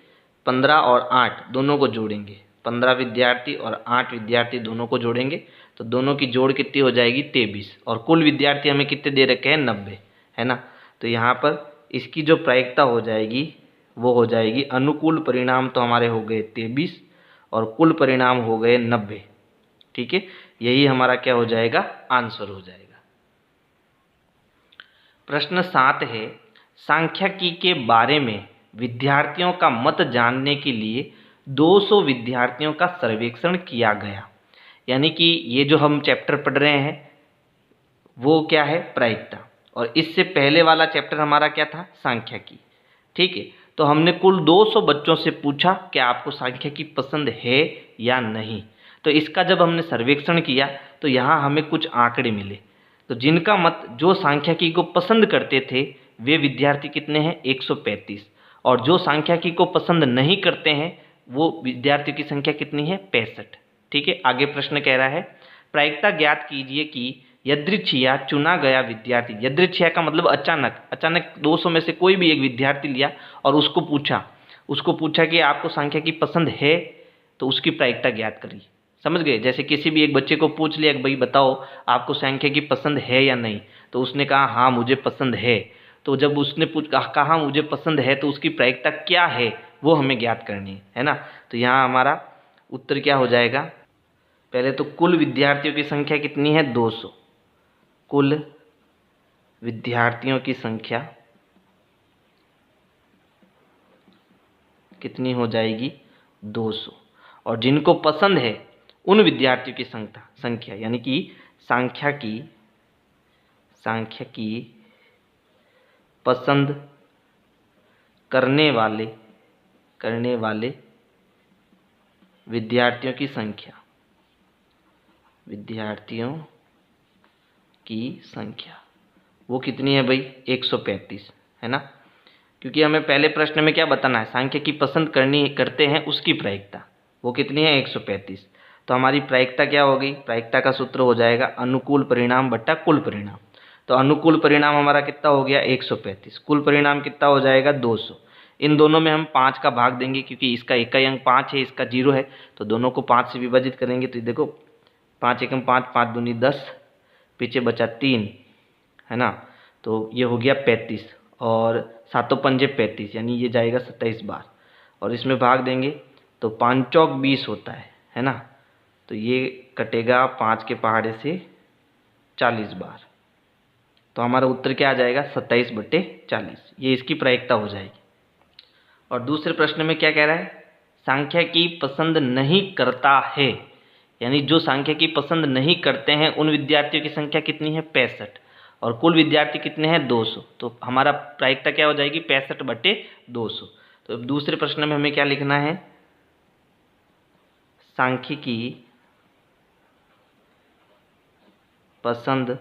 15 और 8 दोनों को जोड़ेंगे, 15 विद्यार्थी और 8 विद्यार्थी दोनों को जोड़ेंगे, तो दोनों की जोड़ कितनी हो जाएगी, 23। और कुल विद्यार्थी हमें कितने दे रखे हैं, 90, है ना। तो यहाँ पर इसकी जो प्रायिकता हो जाएगी वो हो जाएगी, अनुकूल परिणाम तो हमारे हो गए 23 और कुल परिणाम हो गए 90। ठीक है, यही हमारा क्या हो जाएगा, आंसर हो जाएगा। प्रश्न 7 है, सांख्यिकी के बारे में विद्यार्थियों का मत जानने के लिए 200 विद्यार्थियों का सर्वेक्षण किया गया। यानी कि ये जो हम चैप्टर पढ़ रहे हैं वो क्या है, प्रायिकता, और इससे पहले वाला चैप्टर हमारा क्या था, सांख्यिकी। ठीक है, तो हमने कुल 200 बच्चों से पूछा कि आपको सांख्यिकी पसंद है या नहीं। तो इसका जब हमने सर्वेक्षण किया तो यहाँ हमें कुछ आंकड़े मिले। तो जिनका मत, जो सांख्यिकी को पसंद करते थे वे विद्यार्थी कितने हैं, 135, और जो सांख्यिकी को पसंद नहीं करते हैं वो विद्यार्थियों की संख्या कितनी है, 65। ठीक है, आगे प्रश्न कह रहा है, प्रायिकता ज्ञात कीजिए कि यदृच्छिया चुना गया विद्यार्थी, यदृच्छिया का मतलब अचानक 200 में से कोई भी एक विद्यार्थी लिया और उसको पूछा कि आपको सांख्यिकी पसंद है, तो उसकी प्रायिकता ज्ञात करिए। समझ गए, जैसे किसी भी एक बच्चे को पूछ लिया कि भाई बताओ आपको सांख्यिकी पसंद है या नहीं, तो उसने कहा हाँ मुझे पसंद है। तो जब उसने कहा मुझे पसंद है, तो उसकी प्रायिकता क्या है वो हमें ज्ञात करनी है ना। तो यहाँ हमारा उत्तर क्या हो जाएगा, पहले तो कुल विद्यार्थियों की संख्या कितनी है, 200। कुल विद्यार्थियों की संख्या कितनी हो जाएगी, 200, और जिनको पसंद है उन विद्यार्थियों की संख्या, यानी कि सांख्यिकी पसंद करने वाले विद्यार्थियों की संख्या वो कितनी है भाई, 135, है ना। क्योंकि हमें पहले प्रश्न में क्या बताना है, सांख्यिकी पसंद करते हैं उसकी प्रायिकता, वो कितनी है, 135। तो हमारी प्रायिकता क्या हो गई, प्रायिकता का सूत्र हो जाएगा अनुकूल परिणाम बट्टा कुल परिणाम। तो अनुकूल परिणाम हमारा कितना हो गया, 135, कुल परिणाम कितना हो जाएगा, 200। इन दोनों में हम 5 का भाग देंगे, क्योंकि इसका इकाई अंक 5 है, इसका 0 है, तो दोनों को 5 से विभाजित करेंगे। तो देखो 5 एकम 5, 5 दूनी 10, पीछे बचा 3, है ना। तो ये हो गया 35, और 7 पंजे 35, यानी ये जाएगा 27 बार, और इसमें भाग देंगे तो 5 चौक 20 होता है ना। तो ये कटेगा 5 के पहाड़े से 40 बार, तो हमारा उत्तर क्या आ जाएगा, 27/40। ये इसकी प्रायिकता हो जाएगी। और दूसरे प्रश्न में क्या कह रहा है, सांख्यिकी पसंद नहीं करता है, यानी जो सांख्यिकी पसंद नहीं करते हैं उन विद्यार्थियों की संख्या कितनी है, 65, और कुल विद्यार्थी कितने हैं, 200। तो हमारा प्रायिकता क्या हो जाएगी, 65/200। तो दूसरे प्रश्न में हमें क्या लिखना है, सांख्यिकी पसंद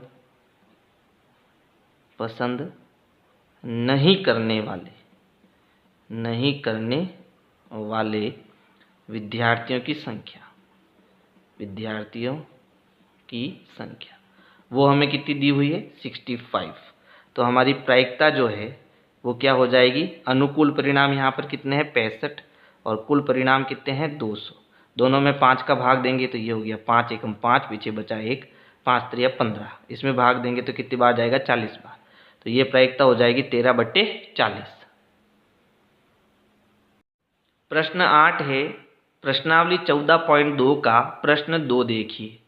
नहीं करने वाले विद्यार्थियों की संख्या वो हमें कितनी दी हुई है, 65। तो हमारी प्रायिकता जो है वो क्या हो जाएगी, अनुकूल परिणाम यहाँ पर कितने हैं, 65, और कुल परिणाम कितने हैं 200। दोनों में 5 का भाग देंगे तो ये हो गया 5 एकम 5, पीछे बचा 1, 5 त्रिया 15, इसमें भाग देंगे तो कितनी बार जाएगा 40 बार। तो ये प्रायिकता हो जाएगी 13/40। प्रश्न 8 है, प्रश्नावली 14.2 का प्रश्न 2 देखिए।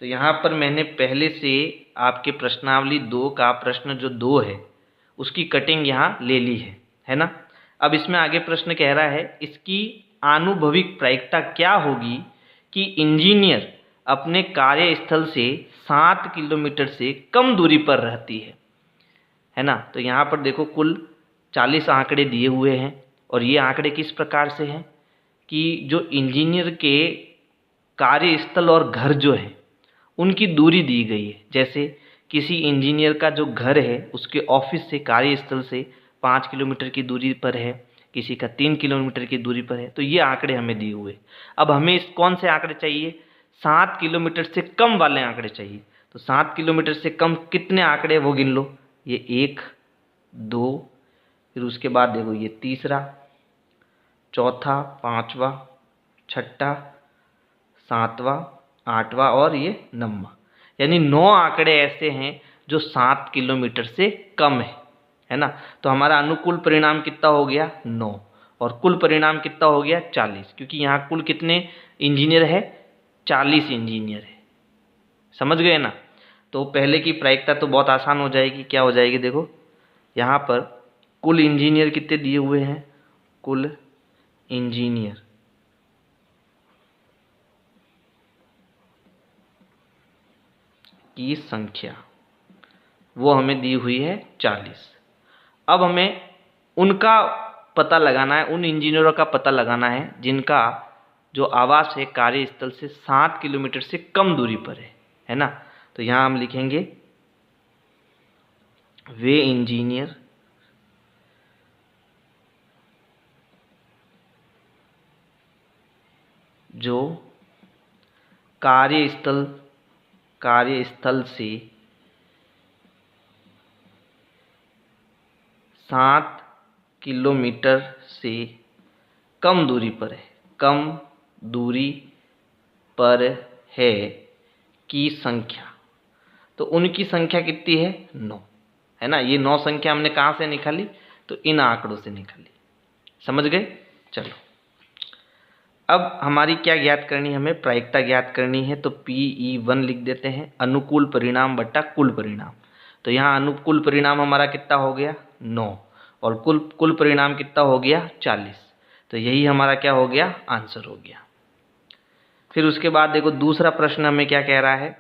तो यहाँ पर मैंने पहले से आपके प्रश्नावली 2 का प्रश्न जो 2 है उसकी कटिंग यहाँ ले ली है ना। अब इसमें आगे प्रश्न कह रहा है इसकी आनुभविक प्रायिकता क्या होगी कि इंजीनियर अपने कार्यस्थल से 7 किलोमीटर से कम दूरी पर रहती है ना। तो यहाँ पर देखो कुल 40 आंकड़े दिए हुए हैं और ये आंकड़े किस प्रकार से हैं कि जो इंजीनियर के कार्यस्थल और घर जो है उनकी दूरी दी गई है। जैसे किसी इंजीनियर का जो घर है उसके ऑफिस से कार्यस्थल से 5 किलोमीटर की दूरी पर है, किसी का 3 किलोमीटर की दूरी पर है। तो ये आंकड़े हमें दिए हुए। अब हमें इस कौन से आंकड़े चाहिए, 7 किलोमीटर से कम वाले आंकड़े चाहिए। तो 7 किलोमीटर से कम कितने आंकड़े वो गिन लो, ये 1 2, फिर उसके बाद देखो ये तीसरा, चौथा, पांचवा, छठा, सातवां, आठवां और ये 9वां, यानी 9 आंकड़े ऐसे हैं जो 7 किलोमीटर से कम है ना। तो हमारा अनुकूल परिणाम कितना हो गया 9 और कुल परिणाम कितना हो गया 40, क्योंकि यहाँ कुल कितने इंजीनियर है 40 इंजीनियर है। समझ गए ना। तो पहले की प्रायिकता तो बहुत आसान हो जाएगी। क्या हो जाएगी, देखो यहाँ पर कुल इंजीनियर कितने दिए हुए हैं, कुल इंजीनियर की संख्या वो हमें दी हुई है 40। अब हमें उनका पता लगाना है, उन इंजीनियरों का पता लगाना है जिनका जो आवास है कार्यस्थल से 7 किलोमीटर से कम दूरी पर है ना। तो यहाँ हम लिखेंगे वे इंजीनियर जो कार्यस्थल से 7 किलोमीटर से कम दूरी पर है की संख्या। तो उनकी संख्या कितनी है 9 है ना। ये 9 संख्या हमने कहाँ से निकाली, तो इन आंकड़ों से निकाली। समझ गए। चलो अब हमारी क्या ज्ञात करनी है, हमें प्रायिकता ज्ञात करनी है। तो PE1 लिख देते हैं, अनुकूल परिणाम बटा कुल परिणाम। तो यहाँ अनुकूल परिणाम हमारा कितना हो गया 9 और कुल परिणाम कितना हो गया 40। तो यही हमारा क्या हो गया आंसर हो गया। फिर उसके बाद देखो दूसरा प्रश्न हमें क्या कह रहा है,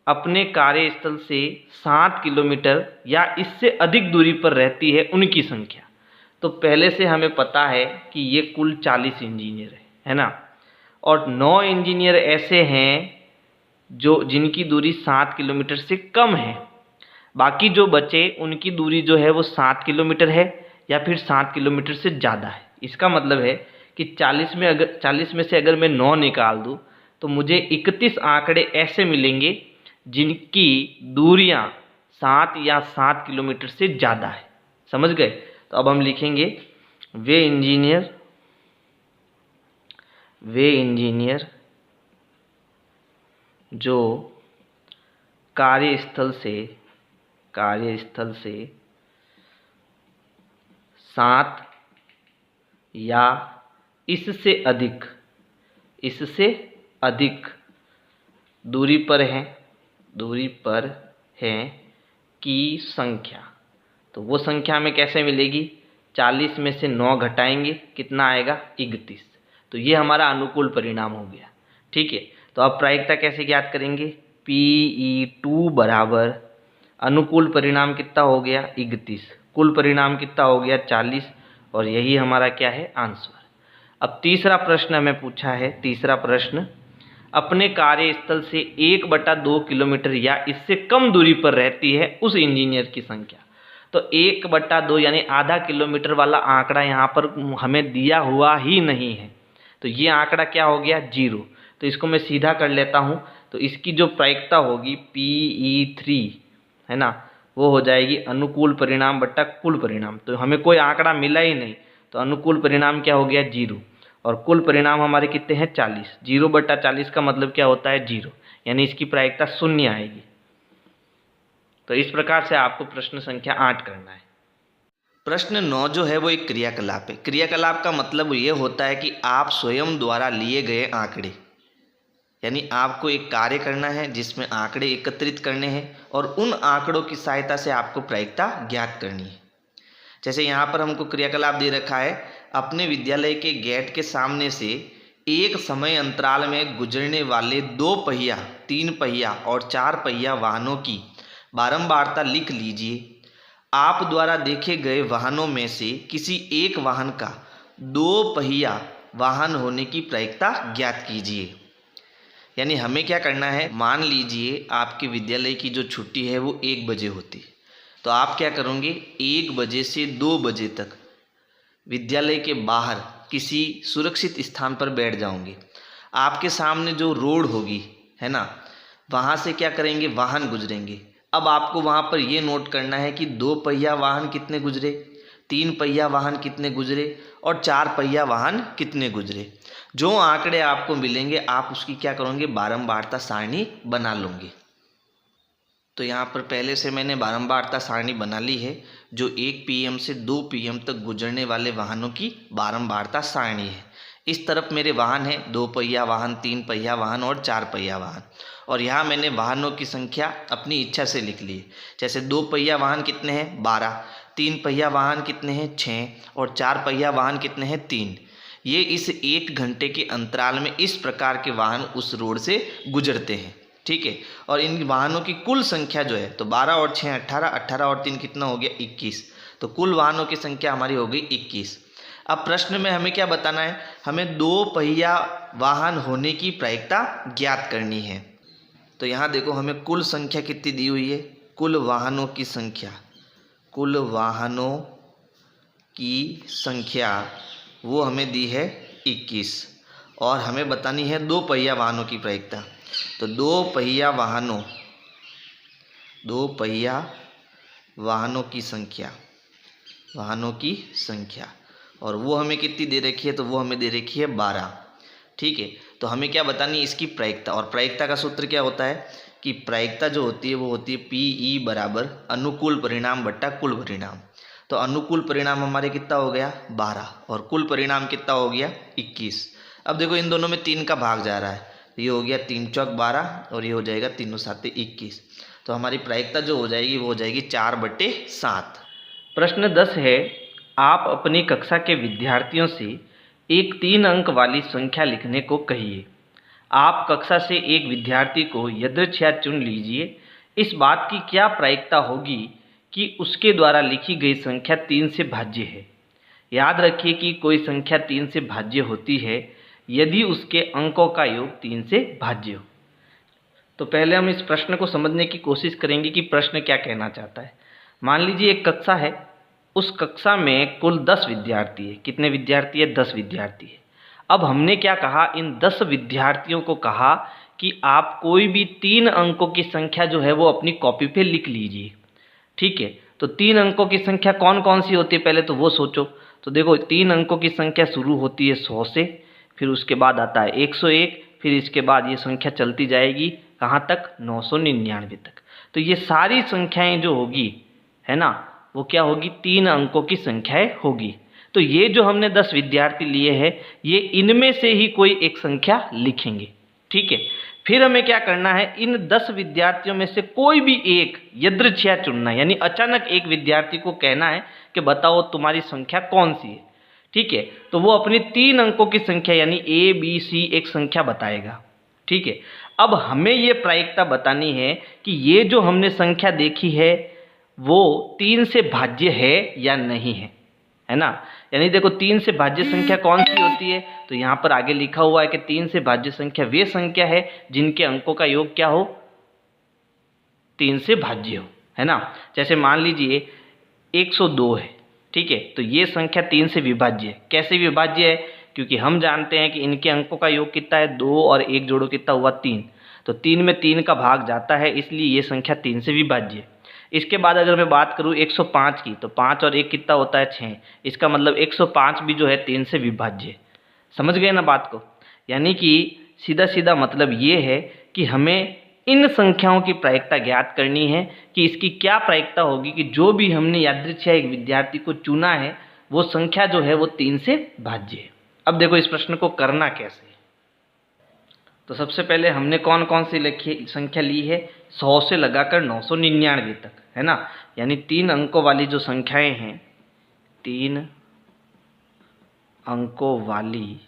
अपने कार्यस्थल से 7 किलोमीटर या इससे अधिक दूरी पर रहती है उनकी संख्या। तो पहले से हमें पता है कि ये कुल 40 इंजीनियर है ना, और 9 इंजीनियर ऐसे हैं जो जिनकी दूरी 7 किलोमीटर से कम है। बाकी जो बचे उनकी दूरी जो है वो 7 किलोमीटर है या फिर 7 किलोमीटर से ज़्यादा है। इसका मतलब है कि 40 में से अगर मैं 9 निकाल दूँ तो मुझे 31 आंकड़े ऐसे मिलेंगे जिनकी दूरियां 7 या 7 किलोमीटर से ज़्यादा है। समझ गए। तो अब हम लिखेंगे वे इंजीनियर जो कार्यस्थल से 7 या इससे अधिक दूरी पर हैं की संख्या। तो वो संख्या हमें कैसे मिलेगी, 40 में से 9 घटाएंगे कितना आएगा 31। तो ये हमारा अनुकूल परिणाम हो गया। ठीक है। तो अब प्रायिकता कैसे ज्ञात करेंगे, PE2 बराबर अनुकूल परिणाम कितना हो गया 31, कुल परिणाम कितना हो गया 40 और यही हमारा क्या है आंसर। अब तीसरा प्रश्न हमें पूछा है, तीसरा प्रश्न अपने कार्यस्थल से 1/2 किलोमीटर या इससे कम दूरी पर रहती है उस इंजीनियर की संख्या। तो 1/2 यानी आधा किलोमीटर वाला आंकड़ा यहाँ पर हमें दिया हुआ ही नहीं है। तो ये आंकड़ा क्या हो गया 0। तो इसको मैं सीधा कर लेता हूँ। तो इसकी जो प्रायिकता होगी PE3 है ना, वो हो जाएगी अनुकूल परिणाम बटा कुल परिणाम। तो हमें कोई आंकड़ा मिला ही नहीं, तो अनुकूल परिणाम क्या हो गया 0। और कुल परिणाम हमारे कितने हैं 40। 0/40 का मतलब क्या होता है 0, यानी इसकी प्रायिकता 0 आएगी। तो इस प्रकार से आपको प्रश्न संख्या 8 करना है। प्रश्न 9 जो है वो एक क्रियाकलाप है। क्रियाकलाप का मतलब ये होता है कि आप स्वयं द्वारा लिए गए आंकड़े, यानी आपको एक कार्य करना है जिसमें आंकड़े एकत्रित करने हैं और उन आंकड़ों की सहायता से आपको प्रायिकता ज्ञात करनी है। जैसे यहाँ पर हमको क्रियाकलाप दे रखा है, अपने विद्यालय के गेट के सामने से एक समय अंतराल में गुजरने वाले 2 पहिया, 3 पहिया और 4 पहिया वाहनों की बारंबारता लिख लीजिए। आप द्वारा देखे गए वाहनों में से किसी एक वाहन का 2 पहिया वाहन होने की प्रायिकता ज्ञात कीजिए। यानी हमें क्या करना है, मान लीजिए आपके विद्यालय की जो छुट्टी है वो 1 बजे होती है, तो आप क्या करोगे 1 बजे से 2 बजे तक विद्यालय के बाहर किसी सुरक्षित स्थान पर बैठ जाओगे। आपके सामने जो रोड होगी है ना, वहाँ से क्या करेंगे वाहन गुजरेंगे। अब आपको वहाँ पर ये नोट करना है कि 2 पहिया वाहन कितने गुजरे, 3 पहिया वाहन कितने गुजरे और 4 पहिया वाहन कितने गुजरे। जो आंकड़े आपको मिलेंगे आप उसकी क्या करोगे बारंबारता सारणी बना लोगे। तो यहाँ पर पहले से मैंने बारंबारता सारणी बना ली है, जो 1 PM से 2 PM तक गुजरने वाले वाहनों की बारंबारता सारणी है। इस तरफ मेरे वाहन है 2 पहिया वाहन, 3 पहिया वाहन और 4 पहिया वाहन, और यहाँ मैंने वाहनों की संख्या अपनी इच्छा से लिख ली है। जैसे 2 पहिया वाहन कितने हैं 12, 3 पहिया वाहन कितने हैं 6 और 4 पहिया वाहन कितने हैं 3। ये इस 1 घंटे के अंतराल में इस प्रकार के वाहन उस रोड से गुजरते हैं, ठीक है। और इन वाहनों की कुल संख्या जो है, तो 12 और 6 18, 18 और 3 कितना हो गया 21, तो कुल वाहनों की संख्या हमारी हो गई 21। अब प्रश्न में हमें क्या बताना है, हमें 2 पहिया वाहन होने की प्रायिकता ज्ञात करनी है। तो यहाँ देखो हमें कुल संख्या कितनी दी हुई है, कुल वाहनों की संख्या, कुल वाहनों की संख्या वो हमें दी है 21, और हमें बतानी है 2 पहिया वाहनों की प्रायिकता। तो 2 पहिया वाहनों की संख्या, और वो हमें कितनी दे रखी है, तो वो हमें दे रखी है 12, ठीक है। तो हमें क्या बतानी है इसकी प्रायिकता, और प्रायिकता का सूत्र क्या होता है कि प्रायिकता जो होती है वो होती है PE बराबर अनुकूल परिणाम बट्टा कुल परिणाम। तो अनुकूल परिणाम हमारे कितना हो गया 12 और कुल परिणाम कितना हो गया 21। अब देखो इन दोनों में 3 का भाग जा रहा है, ये हो गया 3 चौक 12 और ये हो जाएगा 3 7 21। तो हमारी प्रायिकता जो हो जाएगी वो हो जाएगी 4/7। प्रश्न 10 है, आप अपनी कक्षा के विद्यार्थियों से एक 3 अंक वाली संख्या लिखने को कहिए। आप कक्षा से एक विद्यार्थी को यदृच्छया चुन लीजिए। इस बात की क्या प्रायिकता होगी कि उसके द्वारा लिखी गई संख्या 3 से भाज्य है। याद रखिए कि कोई संख्या 3 से भाज्य होती है यदि उसके अंकों का योग 3 से भाज्य हो। तो पहले हम इस प्रश्न को समझने की कोशिश करेंगे कि प्रश्न क्या कहना चाहता है। मान लीजिए एक कक्षा है, उस कक्षा में कुल 10 विद्यार्थी है। कितने विद्यार्थी है 10 विद्यार्थी है। अब हमने क्या कहा, इन 10 विद्यार्थियों को कहा कि आप कोई भी 3 अंकों की संख्या जो है वो अपनी कॉपी पे लिख लीजिए, ठीक है। तो 3 अंकों की संख्या कौन कौन सी होती है पहले तो वो सोचो। तो देखो 3 अंकों की संख्या शुरू होती है 100 से, फिर उसके बाद आता है 101, फिर इसके बाद ये संख्या चलती जाएगी कहाँ तक 999 तक। तो ये सारी संख्याएं जो होगी है ना, वो क्या होगी 3 अंकों की संख्याएं होगी। तो ये जो हमने 10 विद्यार्थी लिए हैं, ये इनमें से ही कोई एक संख्या लिखेंगे, ठीक है। फिर हमें क्या करना है, इन 10 विद्यार्थियों में से कोई भी एक यदृच्छया चुनना है, यानी अचानक एक विद्यार्थी को कहना है कि बताओ तुम्हारी संख्या कौन सी है, ठीक है। तो वो अपनी 3 अंकों की संख्या यानी ABC एक संख्या बताएगा, ठीक है। अब हमें ये प्रायिकता बतानी है कि ये जो हमने संख्या देखी है वो 3 से भाज्य है या नहीं है ना। यानी देखो 3 से भाज्य संख्या कौन सी होती है, तो यहाँ पर आगे लिखा हुआ है कि 3 से भाज्य संख्या वे संख्या है जिनके अंकों का योग क्या हो 3 से भाज्य हो, है ना। जैसे मान लीजिए 102 है, ठीक है। तो ये संख्या 3 से विभाज्य है। कैसे विभाज्य है, क्योंकि हम जानते हैं कि इनके अंकों का योग कितना है 2 और 1 जोड़ो कितना हुआ 3, तो 3 में 3 का भाग जाता है, इसलिए ये संख्या 3 से विभाज्य है। इसके बाद अगर मैं बात करूँ 105 की, तो 5 और 1 कितना होता है 6, इसका मतलब 105 भी जो है 3 से विभाज्य है। समझ गए ना बात को? यानी कि सीधा सीधा मतलब ये है कि हमें इन संख्याओं की प्रायिकता ज्ञात करनी है कि इसकी क्या प्रायिकता होगी कि जो भी हमने यादृच्छिक एक विद्यार्थी को चुना है वो संख्या जो है वो 3 से भाज्य है। अब देखो इस प्रश्न को करना कैसे है। तो सबसे पहले हमने कौन कौन सी संख्या ली है, 100 से लगाकर 999 तक, है ना। यानी 3 अंकों वाली जो संख्याएं हैं, 3 अंकों वाली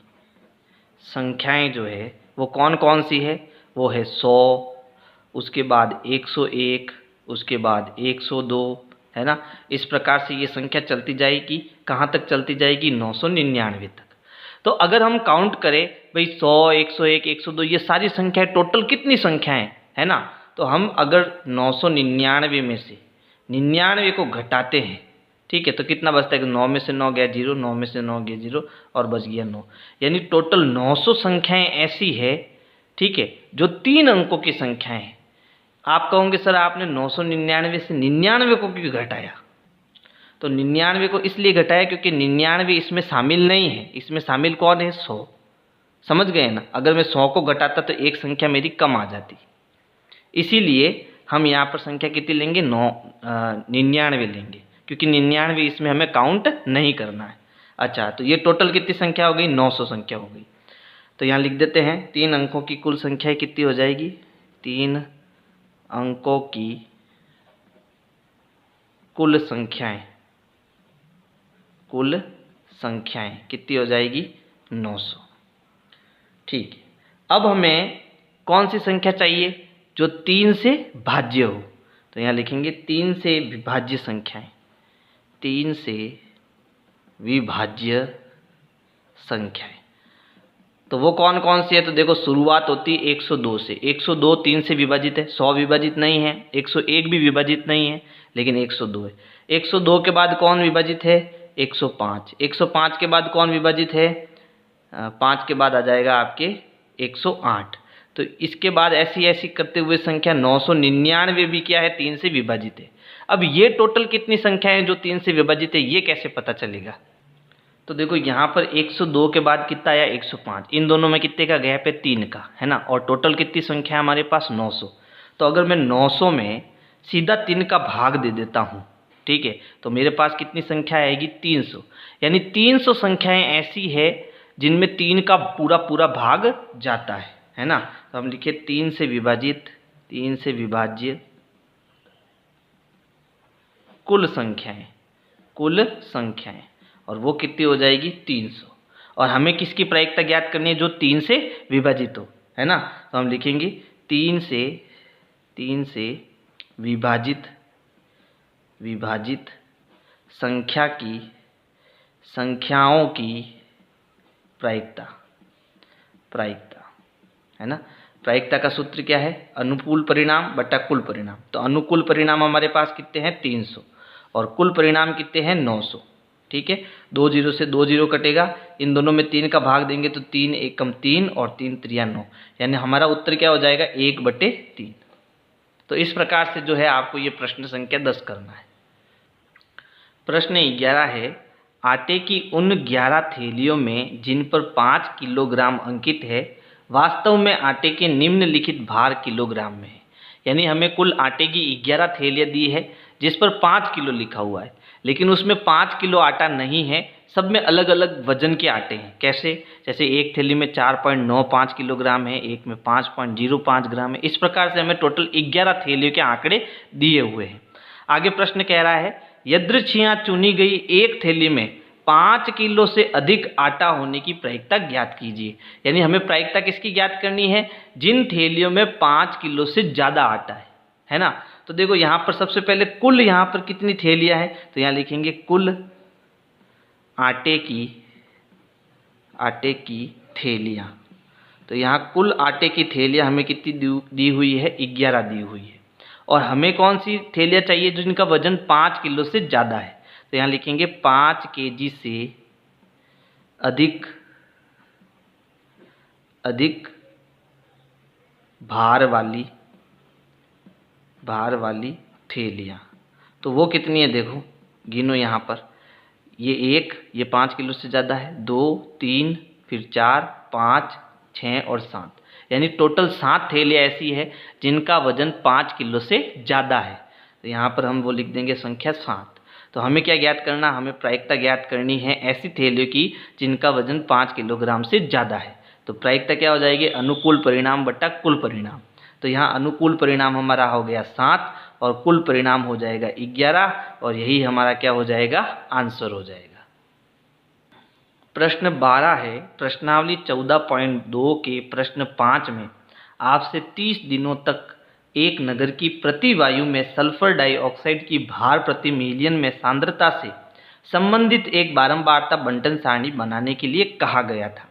संख्याएं जो है वो कौन कौन सी है, वो है 100, उसके बाद 101, उसके बाद 102, है ना। इस प्रकार से ये संख्या चलती जाएगी, कहाँ तक चलती जाएगी, 999 तक। तो अगर हम काउंट करें भाई 100, 101, 102 ये सारी संख्याएं टोटल कितनी संख्याएं, है ना। तो हम अगर 999 में से 99 को घटाते हैं, ठीक है, तो कितना बचता है, 9 में से 9 गया 0, 9 में से 9 गया 0 और बच गया 9। यानी टोटल 900 संख्याएं ऐसी है, ठीक है, जो 3 अंकों की संख्याएं हैं। आप कहोगे सर आपने 999 से 99 को क्यों घटाया? तो 99 को इसलिए घटाया क्योंकि 99 इसमें शामिल नहीं है, इसमें शामिल कौन है, 100। समझ गए ना। अगर मैं 100 को घटाता तो एक संख्या मेरी कम आ जाती, इसीलिए हम यहाँ पर संख्या कितनी लेंगे, 99 लेंगे, क्योंकि 99 इसमें हमें काउंट नहीं करना है। अच्छा, तो ये टोटल कितनी संख्या हो गई, 900 संख्या हो गई। तो यहाँ लिख देते हैं 3 अंकों की कुल संख्या कितनी हो जाएगी, 3 अंकों की कुल संख्याएं कितनी हो जाएगी, 900। ठीक है, अब हमें कौन सी संख्या चाहिए, जो 3 से भाज्य हो। तो यहाँ लिखेंगे 3 से विभाज्य संख्याएं, 3 से विभाज्य संख्याएं। तो वो कौन कौन सी है, तो देखो शुरुआत होती है 102 से। 102 3 से विभाजित है, 100 विभाजित नहीं है, 101 भी विभाजित नहीं है, लेकिन 102 है। 102 के बाद कौन विभाजित है, 105। 105 के बाद कौन विभाजित है, 5 के बाद आ जाएगा आपके 108। तो इसके बाद ऐसी ऐसी करते हुए संख्या 999 भी क्या है, 3 से विभाजित है। अब ये टोटल कितनी संख्या है जो 3 से विभाजित है, ये कैसे पता चलेगा? तो देखो यहाँ पर 102 के बाद कितना आया, 105। इन दोनों में कितने का गैप है, 3 का, है ना। और टोटल कितनी संख्या है हमारे पास, 900। तो अगर मैं 900 में सीधा 3 का भाग दे देता हूँ, ठीक है, तो मेरे पास कितनी संख्या आएगी, 300। यानी 300 संख्याएं ऐसी है जिनमें 3 का पूरा पूरा भाग जाता है ना। तो हम लिखे 3 से विभाजित, 3 से विभाज्य कुल संख्याएं, और वो कितनी हो जाएगी, 300। और हमें किसकी प्रायिकता ज्ञात करनी है, जो 3 से विभाजित हो, है ना। तो हम लिखेंगे 3 से विभाजित संख्याओं की प्रायिकता, है ना। प्रायिकता का सूत्र क्या है, अनुकूल परिणाम बटा कुल परिणाम। तो अनुकूल परिणाम हमारे पास कितने हैं, 300, और कुल परिणाम कितने हैं, 900। ठीक है, 2 0 से 2 0 कटेगा, इन दोनों में 3 का भाग देंगे तो 3 एकम 3 और 3 त्रिया 9, यानी हमारा उत्तर क्या हो जाएगा, 1/3। तो इस प्रकार से जो है आपको ये प्रश्न संख्या 10 करना है। प्रश्न 11 है, आटे की उन 11 थैलियों में जिन पर 5 किलोग्राम अंकित है, वास्तव में आटे के निम्नलिखित भार किलोग्राम में है। यानी हमें कुल आटे की 11 थैलियाँ दी है जिस पर 5 किलो लिखा हुआ है, लेकिन उसमें 5 किलो आटा नहीं है, सब में अलग अलग वजन के आटे हैं। कैसे, जैसे एक थैली में 4.95 किलोग्राम है, एक में 5.05 ग्राम है। इस प्रकार से हमें टोटल 11 थैलियों के आंकड़े दिए हुए हैं। आगे प्रश्न कह रहा है, यादृच्छियां चुनी गई एक थैली में 5 किलो से अधिक आटा होने की प्रायिकता ज्ञात कीजिए। यानी हमें प्रायिकता किसकी ज्ञात करनी है, जिन थैलियों में 5 किलो से ज़्यादा आटा है ना। तो देखो यहाँ पर सबसे पहले कुल यहाँ पर कितनी थैलियाँ हैं, तो यहाँ लिखेंगे कुल आटे की थैलियाँ। तो यहाँ कुल आटे की थैलियाँ हमें कितनी दी हुई है, 11 दी हुई है। और हमें कौन सी थैलियाँ चाहिए जिनका वजन 5 किलो से ज़्यादा है, तो यहाँ लिखेंगे 5 केजी से अधिक भार वाली थैलियाँ। तो वो कितनी है, देखो गिनो यहाँ पर, ये 1, ये 5 किलो से ज़्यादा है, 2 3 फिर 4, 5, 6 और 7, यानी टोटल 7 थैलियाँ ऐसी है जिनका वजन 5 किलो से ज़्यादा है। तो यहाँ पर हम वो लिख देंगे संख्या 7। तो हमें क्या ज्ञात करना, हमें प्रायिकता ज्ञात करनी है ऐसी थैलियों की जिनका वजन 5 किलोग्राम से ज़्यादा है। तो प्रायिकता क्या हो जाएगी, अनुकूल परिणाम बटा कुल परिणाम। तो यहाँ अनुकूल परिणाम हमारा हो गया 7 और कुल परिणाम हो जाएगा 11 और यही हमारा क्या हो जाएगा, आंसर हो जाएगा। प्रश्न 12 है, प्रश्नावली 14.2 के प्रश्न 5 में आपसे 30 दिनों तक एक नगर की प्रति वायु में सल्फर डाइऑक्साइड की भार प्रति मिलियन में सांद्रता से संबंधित एक बारंबारता बंटन सारणी बनाने के लिए कहा गया था।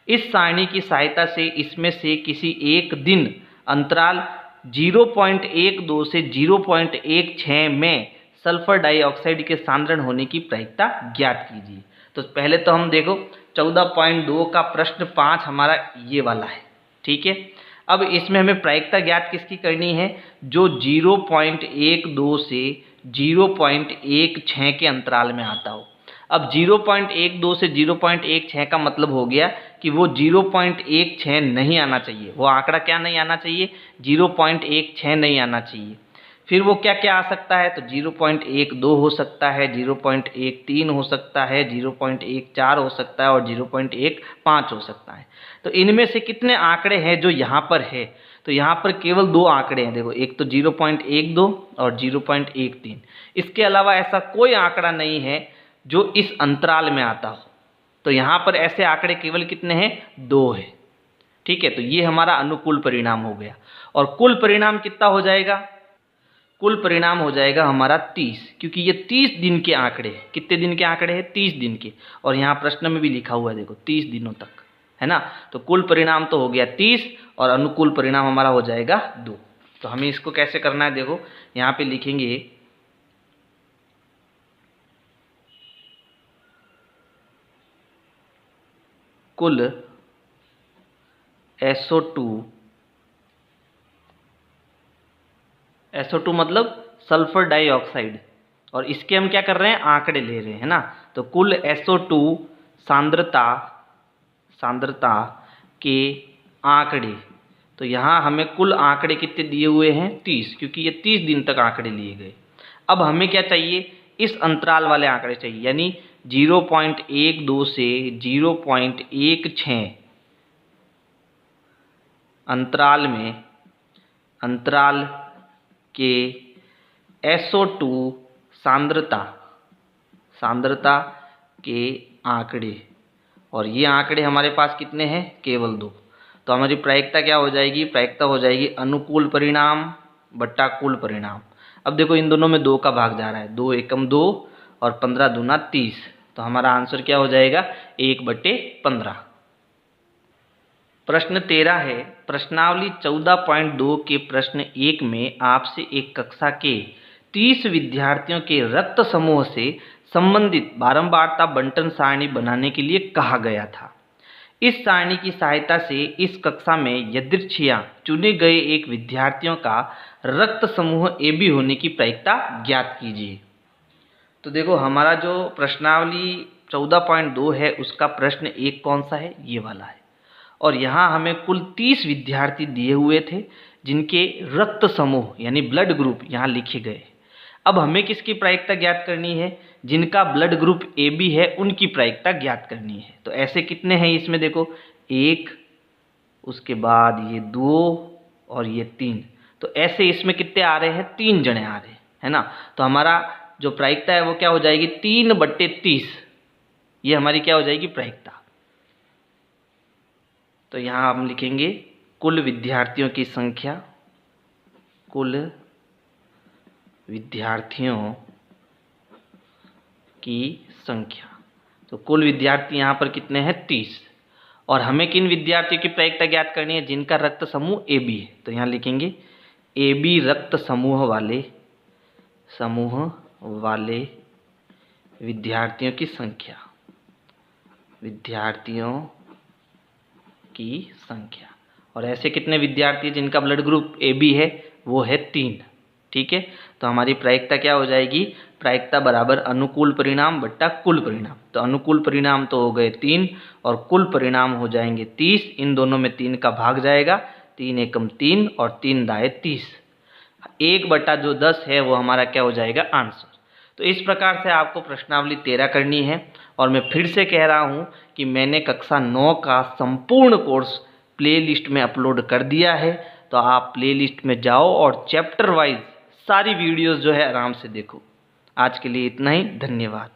इस सारणी की सहायता से इसमें से किसी एक दिन अंतराल 0.12 से 0.16 में सल्फर डाइऑक्साइड के सांद्रण होने की प्रायिकता ज्ञात कीजिए। तो पहले तो हम देखो 14.2 का प्रश्न 5 हमारा ये वाला है, ठीक है। अब इसमें हमें प्रायिकता ज्ञात किसकी करनी है, जो 0.12 से 0.16 के अंतराल में आता हो। अब 0.12 से 0.16 का मतलब हो गया कि वो 0.16 नहीं आना चाहिए, वो आंकड़ा क्या नहीं आना चाहिए, 0.16 नहीं आना चाहिए। फिर वो क्या क्या आ सकता है, तो 0.12 हो सकता है, 0.13 हो सकता है, 0.14 हो सकता है और 0.15 हो सकता है। तो इनमें से कितने आंकड़े हैं जो यहाँ पर है, तो यहाँ पर केवल 2 आंकड़े हैं। देखो, एक तो 0.12 और 0.13। इसके अलावा ऐसा कोई आंकड़ा नहीं है जो इस अंतराल में आता हो। तो यहाँ पर ऐसे आंकड़े केवल कितने हैं, 2 है, ठीक है। तो ये हमारा अनुकूल परिणाम हो गया। और कुल परिणाम कितना हो जाएगा, कुल परिणाम हो जाएगा हमारा 30, क्योंकि ये 30 दिन के आंकड़े हैं। कितने दिन के आंकड़े हैं, 30 दिन के। और यहाँ प्रश्न में भी लिखा हुआ है, देखो 30 दिनों तक, है ना। तो कुल परिणाम तो हो गया 30 और अनुकूल परिणाम हमारा हो जाएगा 2। तो हमें इसको कैसे करना है, देखो यहाँ पे लिखेंगे कुल SO2 मतलब सल्फर डाइऑक्साइड, और इसके हम क्या कर रहे हैं, आंकड़े ले रहे हैं, है ना। तो कुल SO2 सांद्रता के आंकड़े, तो यहाँ हमें कुल आंकड़े कितने दिए हुए हैं, 30, क्योंकि ये 30 दिन तक आंकड़े लिए गए। अब हमें क्या चाहिए, इस अंतराल वाले आंकड़े चाहिए, यानी 0.12 से 0.16 अंतराल के SO2 सांद्रता के आंकड़े, और ये आंकड़े हमारे पास कितने हैं, केवल 2। तो हमारी प्रायिकता क्या हो जाएगी, प्रायिकता हो जाएगी अनुकूल परिणाम बट्टा कुल परिणाम। अब देखो इन दोनों में 2 का भाग जा रहा है, 2 एकम 2 और 15 दूना 30। तो हमारा आंसर क्या हो जाएगा, 1/15। प्रश्न 13 है, प्रश्नावली 14.2 के प्रश्न 1 में आपसे एक कक्षा के 30 विद्यार्थियों के रक्त समूह से संबंधित बारंबारता बंटन सारणी बनाने के लिए कहा गया था। इस सारणी की सहायता से इस कक्षा में यदृच्छया चुने गए एक विद्यार्थियों का रक्त समूह AB होने की प्रायिकता ज्ञात कीजिए। तो देखो हमारा जो प्रश्नावली 14.2 है उसका प्रश्न 1 कौन सा है, ये वाला है। और यहाँ हमें कुल 30 विद्यार्थी दिए हुए थे जिनके रक्त समूह यानी ब्लड ग्रुप यहाँ लिखे गए। अब हमें किसकी प्रायिकता ज्ञात करनी है, जिनका ब्लड ग्रुप AB है उनकी प्रायिकता ज्ञात करनी है। तो ऐसे कितने हैं इसमें, देखो 1, उसके बाद ये 2 और ये 3। तो ऐसे इसमें कितने आ रहे हैं, 3 जने आ रहे हैं, है ना। तो हमारा जो प्रायिकता है वो क्या हो जाएगी, 3/30। ये हमारी क्या हो जाएगी प्रायिकता। तो यहाँ हम लिखेंगे कुल विद्यार्थियों की संख्या, कुल विद्यार्थियों की संख्या। तो कुल विद्यार्थी यहाँ पर कितने हैं, 30। और हमें किन विद्यार्थियों की प्रायिकता ज्ञात करनी है, जिनका रक्त समूह AB है। तो यहाँ लिखेंगे AB रक्त समूह वाले विद्यार्थियों की संख्या, और ऐसे कितने विद्यार्थी जिनका ब्लड ग्रुप AB है, वो है 3, ठीक है। तो हमारी प्रायिकता क्या हो जाएगी, प्रायिकता बराबर अनुकूल परिणाम बट्टा कुल परिणाम। तो अनुकूल परिणाम तो हो गए 3 और कुल परिणाम हो जाएंगे 30। इन दोनों में 3 का भाग जाएगा, 3 एकम 3 और 3 दाए 30। 1 बटा जो 10 है वो हमारा क्या हो जाएगा, आंसर। तो इस प्रकार से आपको प्रश्नावली 13 करनी है। और मैं फिर से कह रहा हूँ कि मैंने कक्षा 9 का संपूर्ण कोर्स प्लेलिस्ट में अपलोड कर दिया है। तो आप प्लेलिस्ट में जाओ और चैप्टर वाइज सारी वीडियोस जो है आराम से देखो। आज के लिए इतना ही, धन्यवाद।